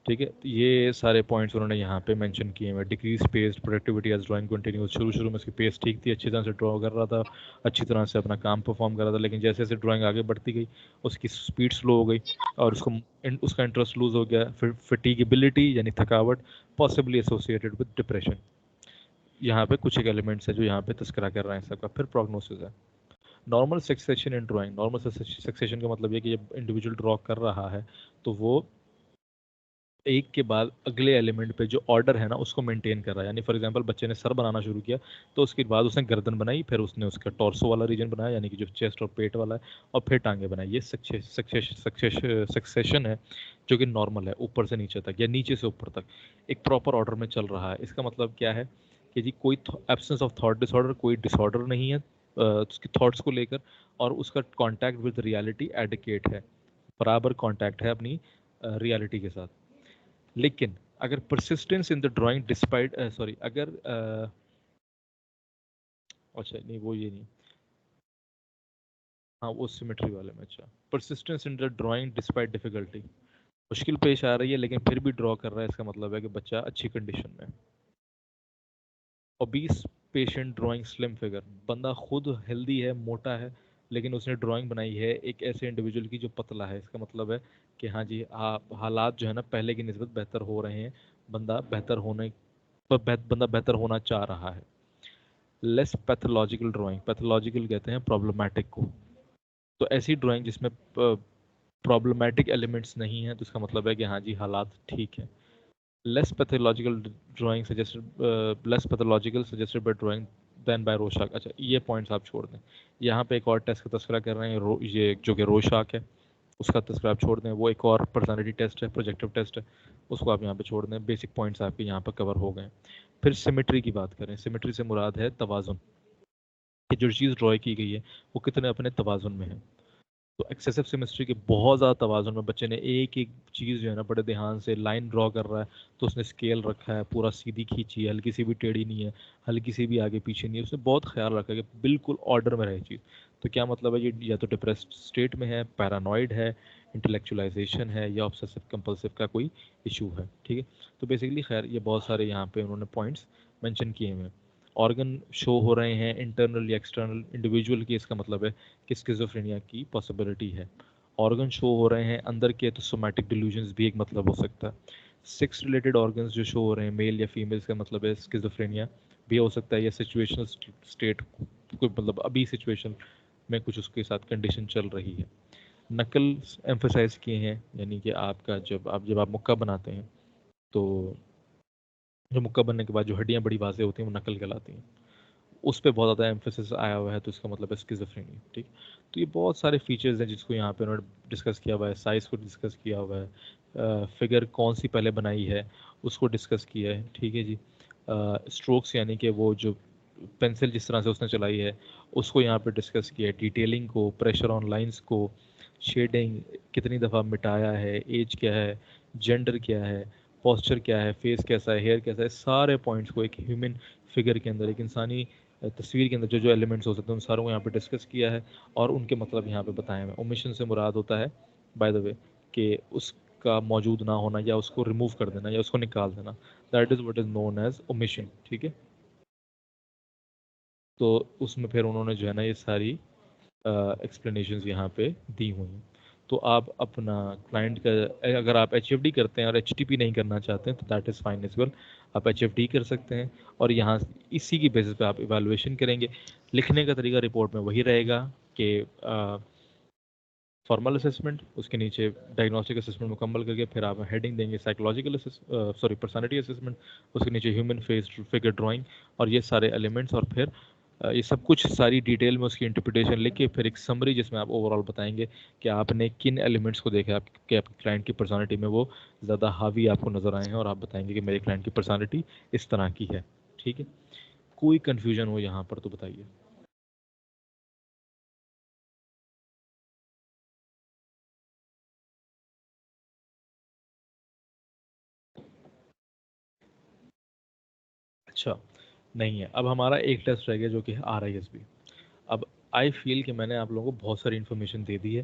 ٹھیک ہے. یہ سارے پوائنٹس انہوں نے یہاں پہ مینشن کیے ہیں. ڈیکریز پیس پروڈکٹیوٹی ایز ڈرائنگ کنٹینیوز. شروع میں اس کی پیس ٹھیک تھی, اچھی طرح سے ڈرا کر رہا تھا, اچھی طرح سے اپنا کام پرفارم کر رہا تھا, لیکن جیسے جیسے ڈرائنگ آگے بڑھتی گئی اس کی اسپیڈ سلو ہو گئی اور اس کا انٹرسٹ لوز ہو گیا. پھر فٹیگیبلٹی یعنی تھکاوٹ پاسبلی ایسوسیٹیڈ ود ڈپریشن. یہاں پہ کچھ ایک ایلیمنٹس ہے جو یہاں پہ تذکرہ کر رہے ہیں سب کا. پھر پروگنوسس ہے. نارمل سکسیشن ان ڈرائنگ. نارمل سکسیشن کا مطلب یہ کہ جب انڈیویجول ڈرا کر رہا ہے تو وہ ایک کے بعد اگلے ایلیمنٹ پہ جو آرڈر ہے نا اس کو مینٹین کر رہا ہے. یعنی فار ایگزامپل بچے نے سر بنانا شروع کیا تو اس کے بعد اس نے گردن بنائی, پھر اس نے اس کا ٹورسو والا ریجن بنایا یعنی کہ جو چیسٹ اور پیٹ والا ہے, اور پھر ٹانگیں بنائی. یہ سکسیشن ہے جو کہ نارمل ہے, اوپر سے نیچے تک یا نیچے سے اوپر تک ایک پراپر آرڈر میں چل رہا ہے. اس کا مطلب کیا ہے کہ جی کوئی absence of thought disorder, کوئی ڈس آرڈر نہیں ہے اس کی تھاٹس کو لے کر, اور اس کا کانٹیکٹ ود ریالٹی ایڈیکیٹ ہے, برابر کانٹیکٹ ہے اپنی ریالٹی کے ساتھ. لیکن اگر persistence in the drawing despite sorry اگر اچھا نہیں وہ یہ نہیں, ہاں وہ سیمیٹری والے میں. اچھا, persistence in the drawing despite difficulty. مشکل پیش آ رہی ہے لیکن پھر بھی ڈرا کر رہا ہے، اس کا مطلب ہے کہ بچہ اچھی کنڈیشن میں ہے۔ اوبیس پیشنٹ ڈرائنگ سلم فگر، بندہ خود ہیلدی ہے، موٹا ہے، لیکن اس نے ڈرائنگ بنائی ہے ایک ایسے انڈیویجول کی جو پتلا ہے، اس کا مطلب ہے کہ ہاں جی حالات جو ہے نا پہلے کی نسبت بہتر ہو رہے ہیں، بندہ بہتر ہونا چاہ رہا ہے۔ لیس پیتھولوجیکل ڈرائنگ، پیتھولوجیکل کہتے ہیں پرابلمیٹک کو، تو ایسی ڈرائنگ جس میں پرابلمیٹک ایلیمنٹس نہیں ہیں، تو اس کا مطلب ہے کہ ہاں جی حالات ٹھیک ہیں۔ Less pathological drawing suggested less pathological suggested by drawing than by Rorschach. اچھا یہ پوائنٹس آپ چھوڑ دیں، یہاں پہ ایک اور ٹیسٹ کا تذکرہ کر رہے ہیں، یہ جو کہ روشاک ہے، اس کا تذکرہ آپ چھوڑ دیں، وہ ایک اور پرسنالٹی ٹیسٹ ہے، پروجیکٹیو ٹیسٹ ہے، اس کو آپ یہاں پہ چھوڑ دیں، بیسک پوائنٹس آپ کے یہاں پہ کور ہو گئے۔ پھر سیمیٹری کی بات کریں، سیمیٹری سے مراد ہے توازن، کہ جو چیز ڈرا کی گئی ہے وہ کتنے اپنے توازن میں ہے۔ تو ایکسیسو سیمیسٹری کے بہت زیادہ توازن میں، بچے نے ایک ایک چیز جو ہے نا بڑے دھیان سے لائن ڈرا کر رہا ہے، تو اس نے اسکیل رکھا ہے، پورا سیدھی کھینچی ہے، ہلکی سی بھی ٹیڑھی نہیں ہے، ہلکی سی بھی آگے پیچھے نہیں ہے، اس نے بہت خیال رکھا ہے کہ بالکل آرڈر میں رہے چیز۔ تو کیا مطلب ہے، یہ یا تو ڈپریسڈ اسٹیٹ میں ہے، پیرانوائڈ ہے، انٹلیکچولائزیشن ہے، یا آبسیسو کمپلسو کا کوئی ایشو ہے، ٹھیک ہے۔ تو بیسیکلی خیر یہ بہت سارے یہاں پہ انہوں نے پوائنٹس مینشن کیے ہوئے ہیں۔ آرگن شو ہو رہے ہیں انٹرنل یا ایکسٹرنل، انڈیویجول کی اس کا مطلب ہے کہ اسکیزوفرینیا کی پاسبلٹی ہے۔ آرگن شو ہو رہے ہیں اندر کے، تو سومیٹک ڈیلیوژنز بھی ایک مطلب ہو سکتا ہے۔ سیکس ریلیٹڈ آرگنز جو شو ہو رہے ہیں میل یا فیمیل، کا مطلب ہے اسکیزوفرینیا بھی ہو سکتا ہے، یا سچویشنل اسٹیٹ، کوئی مطلب ابھی سچویشن میں کچھ اس کے ساتھ کنڈیشن چل رہی ہے۔ نقل ایمفیسائز کیے ہیں، یعنی کہ آپ کا جب آپ مکہ بناتے ہیں، تو جو مکہ بننے کے بعد جو ہڈیاں بڑی واضح ہوتی ہیں وہ نقل کہلاتی ہیں، اس پہ بہت زیادہ ایمفیسس آیا ہوا ہے، تو اس کا مطلب ہے اسکیزوفرینیا، ٹھیک۔ تو یہ بہت سارے فیچرز ہیں جس کو یہاں پہ انہوں نے ڈسکس کیا ہوا ہے، سائز کو ڈسکس کیا ہوا ہے، فگر کون سی پہلے بنائی ہے اس کو ڈسکس کیا ہے، ٹھیک ہے جی۔ اسٹروکس یعنی کہ وہ جو پینسل جس طرح سے اس نے چلائی ہے اس کو یہاں پہ ڈسکس کیا ہے، ڈیٹیلنگ کو، پریشر آن لائنس کو، شیڈنگ کتنی دفعہ مٹایا ہے، ایج کیا ہے، جینڈر کیا ہے، پوسچر کیا ہے، فیس کیسا ہے، ہیئر کیسا ہے، سارے پوائنٹس کو ایک ہیومن فگر کے اندر، ایک انسانی تصویر کے اندر جو جو ایلیمنٹس ہو سکتے ہیں ان ساروں کو یہاں پہ ڈسکس کیا ہے، اور ان کے مطلب یہاں پہ بتائے ہوئے۔ اومیشن سے مراد ہوتا ہے بائی دا وے کہ اس کا موجود نہ ہونا، یا اس کو ریموو کر دینا، یا اس کو نکال دینا، that is what is known as omission, ٹھیک ہے۔ تو اس میں پھر انہوں نے جو ہے نا یہ ساری ایکسپلینیشنز یہاں پہ دی ہوئی ہیں۔ تو آپ اپنا کلائنٹ کا اگر آپ ایچ ایف ڈی کرتے ہیں اور ایچ ٹی پی نہیں کرنا چاہتے ہیں تو that is fine as well, آپ ایچ ایف ڈی کر سکتے ہیں، اور یہاں اسی کی بیسس پہ آپ ایویلویشن کریں گے۔ لکھنے کا طریقہ رپورٹ میں وہی رہے گا کہ فارمل اسسمنٹ، اس کے نیچے ڈائگنوسٹک اسسمنٹ مکمل کر کے پھر آپ ہیڈنگ دیں گے سائیکولوجیکل پرسنالٹی اسسمنٹ، اس کے نیچے ہیومن فیس فگر ڈرائنگ، اور یہ سارے ایلیمنٹس، اور پھر یہ سب کچھ ساری ڈیٹیل میں اس کی انٹرپریٹیشن لکھ کے پھر ایک سمری جس میں آپ اوور آل بتائیں گے کہ آپ نے کن ایلیمنٹس کو دیکھا کہ آپ کے کلائنٹ کی پرسنالٹی میں وہ زیادہ حاوی آپ کو نظر آئے ہیں، اور آپ بتائیں گے کہ میرے کلائنٹ کی پرسنالٹی اس طرح کی ہے، ٹھیک ہے۔ کوئی کنفیوژن ہو یہاں پر تو بتائیے۔ اچھا نہیں ہے، اب ہمارا ایک ٹیسٹ رہ گیا جو کہ ہے آر آئی ایس بی۔ اب آئی فیل کہ میں نے آپ لوگوں کو بہت ساری انفارمیشن دے دی ہے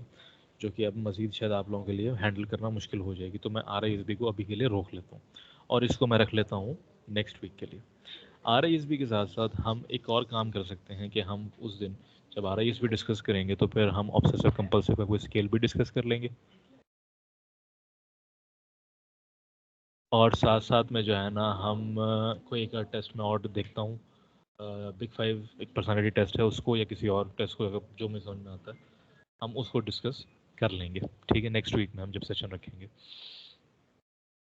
جو کہ اب مزید شاید آپ لوگوں کے لیے ہینڈل کرنا مشکل ہو جائے گی، تو میں آر آئی ایس بی کو ابھی کے لیے روک لیتا ہوں، اور اس کو میں رکھ لیتا ہوں نیکسٹ ویک کے لیے۔ آر آئی ایس بی کے ساتھ ساتھ ہم ایک اور کام کر سکتے ہیں کہ ہم اس دن جب R I S B discuss کریں گے تو پھر ہم آبسیسو کمپلسو کا کوئی اسکیل بھی ڈسکس کر لیں گے، اور ساتھ ساتھ میں جو ہے نا ہم کوئی ایک ٹیسٹ میں اور دیکھتا ہوں، بگ فائیو ایک پرسنالٹی ٹیسٹ ہے، اس کو یا کسی اور ٹیسٹ کو اگر جو مجھے سمجھ میں آتا ہے ہم اس کو ڈسکس کر لیں گے، ٹھیک ہے، نیکسٹ ویک میں ہم جب سیشن رکھیں گے۔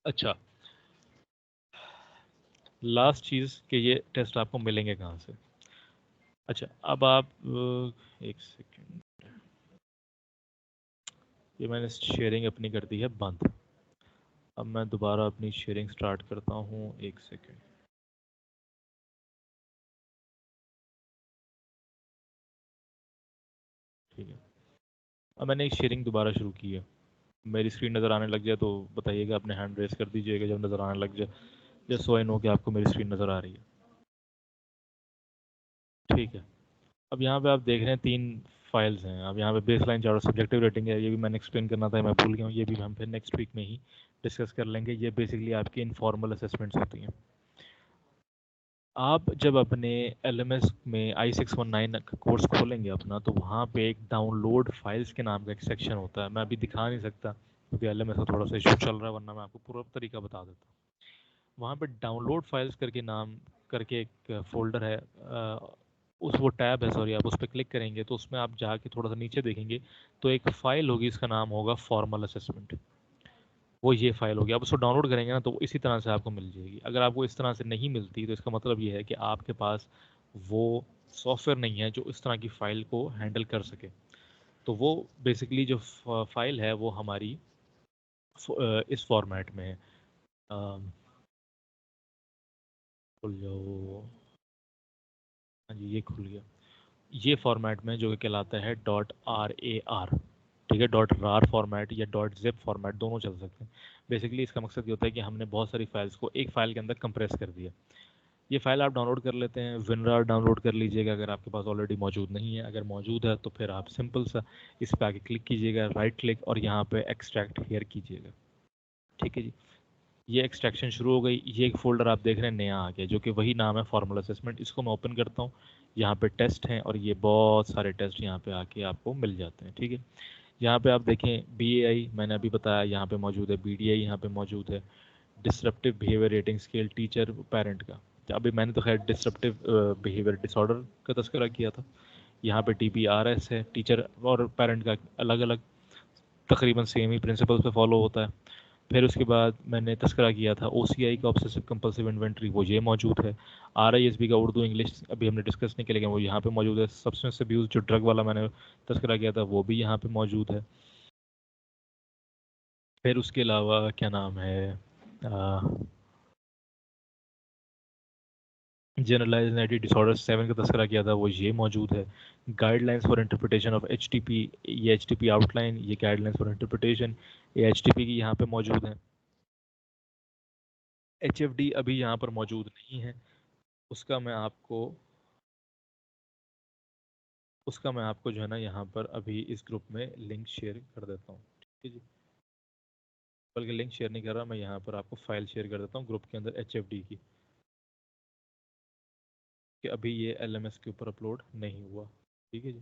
اچھا لاسٹ چیز کہ یہ ٹیسٹ آپ کو ملیں گے کہاں سے؟ اچھا اب آپ ایک سیکنڈ، یہ میں نے شیئرنگ اپنی کر دی ہے بند، اب میں دوبارہ اپنی شیئرنگ سٹارٹ کرتا ہوں، ایک سیکنڈ، ٹھیک ہے۔ اب میں نے ایک شیئرنگ دوبارہ شروع کی ہے، میری اسکرین نظر آنے لگ جائے تو بتائیے گا، اپنے ہینڈ ریز کر دیجیے گا جب نظر آنے لگ جائے، جس سو آئی نو کہ آپ کو میری اسکرین نظر آ رہی ہے، ٹھیک ہے۔ اب یہاں پہ آپ دیکھ رہے ہیں 3 فائلز ہیں. اب یہاں پہ base line chart subjective rating ہے, یہ بھی میں نے ایکسپلین کرنا تھا, میں بھول گیا ہوں, یہ بھی ہم پھر نیکسٹ ویک میں ہی ڈسکس کر لیں گے. یہ بیسکلی آپ کی انفارمل اسیسمنٹس ہوتی ہیں. آپ جب اپنے ایل ایم ایس میں I619 کورس کھولیں گے اپنا, تو وہاں پہ ایک ڈاؤن لوڈ فائلس کے نام کا ایک سیکشن ہوتا ہے. میں ابھی دکھا نہیں سکتا کیونکہ ایل ایم ایس کا تھوڑا سا ایشو چل رہا ہے, ورنہ میں آپ کو پورا طریقہ بتا دیتا ہوں. وہاں پہ ڈاؤن لوڈ فائلس کر کے نام کر کے ایک فولڈر ہے, وہ ٹیب ہے, سوری, آپ اس پہ کلک کریں گے تو اس میں آپ جا کے تھوڑا سا نیچے دیکھیں گے تو ایک فائل ہوگی, اس کا نام ہوگا فارمل اسیسمنٹ. وہ یہ فائل ہوگی, آپ اس کو ڈاؤن لوڈ کریں گے نا تو اسی طرح سے آپ کو مل جائے گی. اگر آپ کو اس طرح سے نہیں ملتی تو اس کا مطلب یہ ہے کہ آپ کے پاس وہ سافٹ ویئر نہیں ہے جو اس طرح کی فائل کو ہینڈل کر سکے. تو وہ بیسکلی جو فائل ہے وہ ہماری اس فارمیٹ میں ہے. کھل جاؤ, ہاں جی یہ کھل گیا. یہ فارمیٹ میں جو کہ کہلاتا ہے .rar, ٹھیک ہے. .rar فارمیٹ یا .zip فارمیٹ دونوں چل سکتے ہیں. بیسکلی اس کا مقصد یہ ہوتا ہے کہ ہم نے بہت ساری فائلس کو ایک فائل کے اندر کمپریس کر دیا. یہ فائل آپ ڈاؤن لوڈ کر لیتے ہیں, WinRAR ڈاؤن لوڈ کر لیجیے گا اگر آپ کے پاس آلریڈی موجود نہیں ہے. اگر موجود ہے تو پھر آپ سمپل سا اس پہ آگے کلک کیجیے گا, رائٹ کلک, اور یہاں پہ ایکسٹریکٹ ہیئر کیجیے گا. ٹھیک ہے جی, یہ ایکسٹریکشن شروع ہو گئی. یہ ایک فولڈر آپ دیکھ رہے ہیں نیا آ گیا جو کہ وہی نام ہے فارمل اسیسمنٹ. اس کو میں اوپن کرتا ہوں, یہاں پہ ٹیسٹ ہیں اور یہ بہت سارے ٹیسٹ یہاں پہ آ کے آپ کو مل جاتے ہیں. ٹھیک ہے, یہاں پہ آپ دیکھیں BAI میں نے ابھی بتایا یہاں پہ موجود ہے, BDI یہاں پہ موجود ہے, disruptive behaviour rating scale teacher parent کا. ابھی میں نے تو خیر ڈسرپٹیو بیہیویئر ڈس آرڈر کا تذکرہ کیا تھا. یہاں پہ TPRS ہے, ٹیچر اور پیرنٹ کا الگ الگ, تقریباً سیم ہی پرنسپلس پہ فالو ہوتا ہے. پھر اس کے بعد میں نے تذکرہ کیا تھا OCI کا, آبسیسو کمپلسیو انوینٹری, وہ یہ موجود ہے. RISB کا اردو انگلش ابھی ہم نے ڈسکس نہیں کیا لیکن وہ یہاں پہ موجود ہے. سبسٹنس ابیوز جو ڈرگ والا میں نے تذکرہ کیا تھا وہ بھی یہاں پہ موجود ہے. پھر اس کے علاوہ کیا نام ہے, جنرلائز ڈس آرڈر 7 کا تذکرہ کیا تھا, وہ یہ موجود ہے. Guide lines for interpretation of HTP, یہ HTP آؤٹ لائن, یہ گائیڈ لائنس فار انٹرپریٹیشن, یہ HTP کی یہاں پہ موجود ہیں. HFD ابھی یہاں پر موجود نہیں ہے, اس کا میں آپ کو جو ہے نا یہاں پر ابھی اس گروپ میں لنک شیئر کر دیتا ہوں. ٹھیک ہے جی, بلکہ لنک شیئر نہیں کر رہا میں, یہاں پر آپ کو فائل شیئر کر دیتا ہوں گروپ کے اندر HFD کی, کہ ابھی یہ LMS کے اوپر اپلوڈ نہیں ہوا. ٹھیک ہے جی,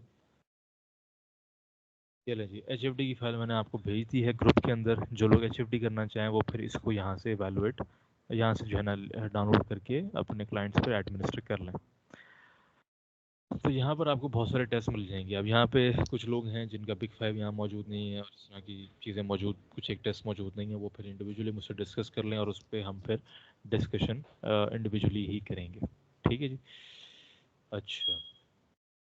چلیں جی, HFD کی فائل میں نے آپ کو بھیج دی ہے گروپ کے اندر. جو لوگ HFD کرنا چاہیں وہ پھر اس کو یہاں سے ایویلویٹ, یہاں سے جو ہے نا ڈاؤن لوڈ کر کے اپنے کلائنٹس پہ ایڈمنسٹر کر لیں. تو یہاں پر آپ کو بہت سارے ٹیسٹ مل جائیں گے. اب یہاں پہ کچھ لوگ ہیں جن کا بگ 5 یہاں موجود نہیں ہے اور اس طرح کی چیزیں موجود, کچھ ایک ٹیسٹ موجود نہیں ہے, وہ پھر انڈیویجولی مجھ سے ڈسکس کر لیں اور اس پہ ہم پھر ڈسکشن انڈیویجولی ہی کریں گے. ٹھیک ہے جی, اچھا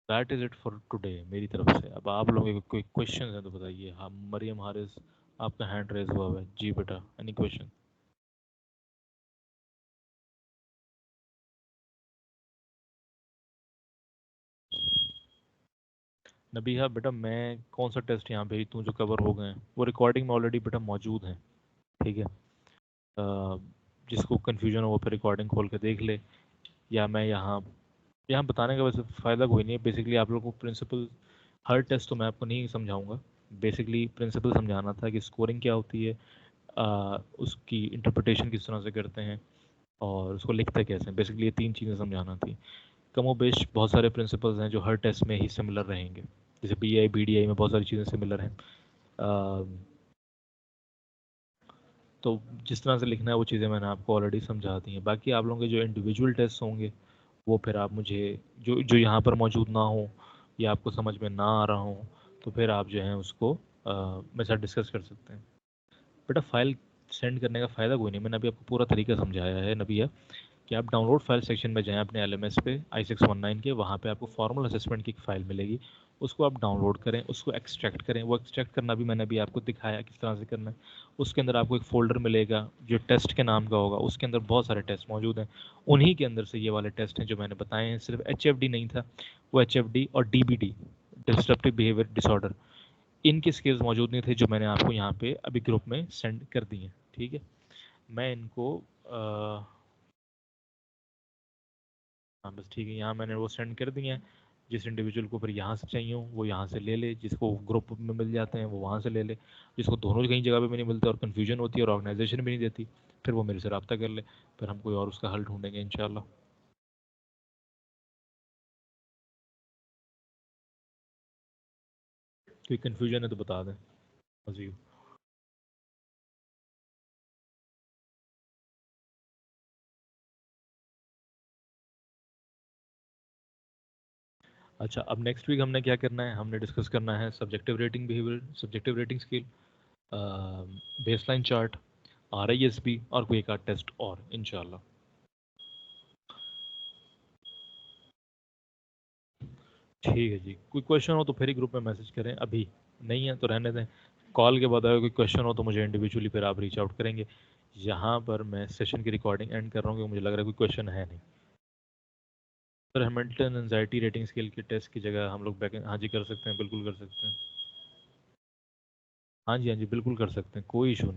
that is it for today میری طرف سے. اب آپ لوگوں کے کوئی کویشچنز ہیں تو بتائیے. ہاں مریم حارث, آپ کا ہینڈ ریز ہوا ہوا ہے جی بیٹا, اینی کویشچن؟ نبیہا بیٹا میں کون سا ٹیسٹ یہاں بھیج دوں جو کور ہو گئے ہیں؟ وہ ریکارڈنگ میں آلریڈی بیٹا موجود ہیں. ٹھیک ہے, جس کو کنفیوژن ہو وہ پھر ریکارڈنگ کھول کے دیکھ لے, یا میں یہاں بتانے کا ویسے فائدہ کوئی نہیں ہے. بیسکلی آپ لوگوں کو پرنسپل, ہر ٹیسٹ تو میں آپ کو نہیں سمجھاؤں گا, بیسکلی پرنسپل سمجھانا تھا کہ اسکورنگ کیا ہوتی ہے, اس کی انٹرپریٹیشن کس طرح سے کرتے ہیں, اور اس کو لکھتے کیسے ہیں. بیسکلی یہ 3 چیزیں سمجھانا تھی. کم و بیش بہت سارے پرنسپلز ہیں جو ہر ٹیسٹ میں ہی سملر رہیں گے, جیسے BI BDI میں بہت ساری چیزیں سملر ہیں. تو جس طرح سے لکھنا ہے وہ چیزیں میں نے آپ کو آلریڈی سمجھا دی ہیں. باقی آپ لوگوں کے جو انڈیویجول ٹیسٹ ہوں گے وہ پھر آپ مجھے جو یہاں پر موجود نہ ہوں یا آپ کو سمجھ میں نہ آ رہا ہوں تو پھر آپ جو ہیں اس کو میرے ساتھ ڈسکس کر سکتے ہیں. بیٹا فائل سینڈ کرنے کا فائدہ کوئی نہیں, میں نے ابھی آپ کو پورا طریقہ سمجھایا ہے نبیہ, کہ آپ ڈاؤن لوڈ فائل سیکشن میں جائیں اپنے LMS پہ I619 کے, وہاں پہ آپ کو فارمل اسسمنٹ کی ایک فائل ملے گی, اس کو آپ ڈاؤن لوڈ کریں, اس کو ایکسٹریکٹ کریں. وہ ایکسٹریکٹ کرنا بھی میں نے ابھی آپ کو دکھایا کس طرح سے کرنا ہے. اس کے اندر آپ کو ایک فولڈر ملے گا جو ٹیسٹ کے نام کا ہوگا, اس کے اندر بہت سارے ٹیسٹ موجود ہیں. انہی کے اندر سے یہ والے ٹیسٹ ہیں جو میں نے بتائے ہیں. صرف HFD نہیں تھا, وہ HFD اور DBD, disruptive behaviour disorder, ان کی اسکلز موجود نہیں تھے جو میں نے آپ کو یہاں پہ ابھی گروپ میں سینڈ کر دی ہیں. ٹھیک ہے, میں ان کو ہاں بس ٹھیک ہے, یہاں میں نے وہ سینڈ کر دی ہیں. جس انڈیویجول کو پھر یہاں سے چاہیے ہوں وہ یہاں سے لے لے, جس کو گروپ میں مل جاتے ہیں وہ وہاں سے لے لے, جس کو دونوں کہیں جگہ پہ بھی نہیں ملتے اور کنفیوژن ہوتی ہے اور آرگنائزیشن بھی نہیں دیتی, پھر وہ میرے سے رابطہ کر لے, پھر ہم کوئی اور اس کا حل ڈھونڈیں گے انشاءاللہ. کوئی کنفیوژن ہے تو بتا دیں. عظیم. اچھا, اب نیکسٹ ویک ہم نے کیا کرنا ہے, ہم نے ڈسکس کرنا ہے subjective rating behaviour, subjective rating scale, base line chart, RISB اور کوئی ایک آدھ ٹیسٹ اور انشاءاللہ. ٹھیک ہے جی, کوئی کویشچن ہو تو پھر ہی گروپ میں میسج کریں, ابھی نہیں ہے تو رہنے دیں. کال کے بعد اگر کوئی کویشچن ہو تو مجھے انڈیویجولی پھر آپ ریچ آؤٹ کریں گے. یہاں پر میں سیشن کی ریکارڈنگ اینڈ کر رہا ہوں کہ مجھے لگ رہا ہے کوئی کویشچن ہے نہیں. سر ہیملٹن انزائٹی ریٹنگ اسکیل کے ٹیسٹ کی جگہ ہم لوگ بیک, ہاں جی کر سکتے ہیں, بالکل کر سکتے ہیں. ہاں جی بالکل کر سکتے ہیں, کوئی ایشو نہیں.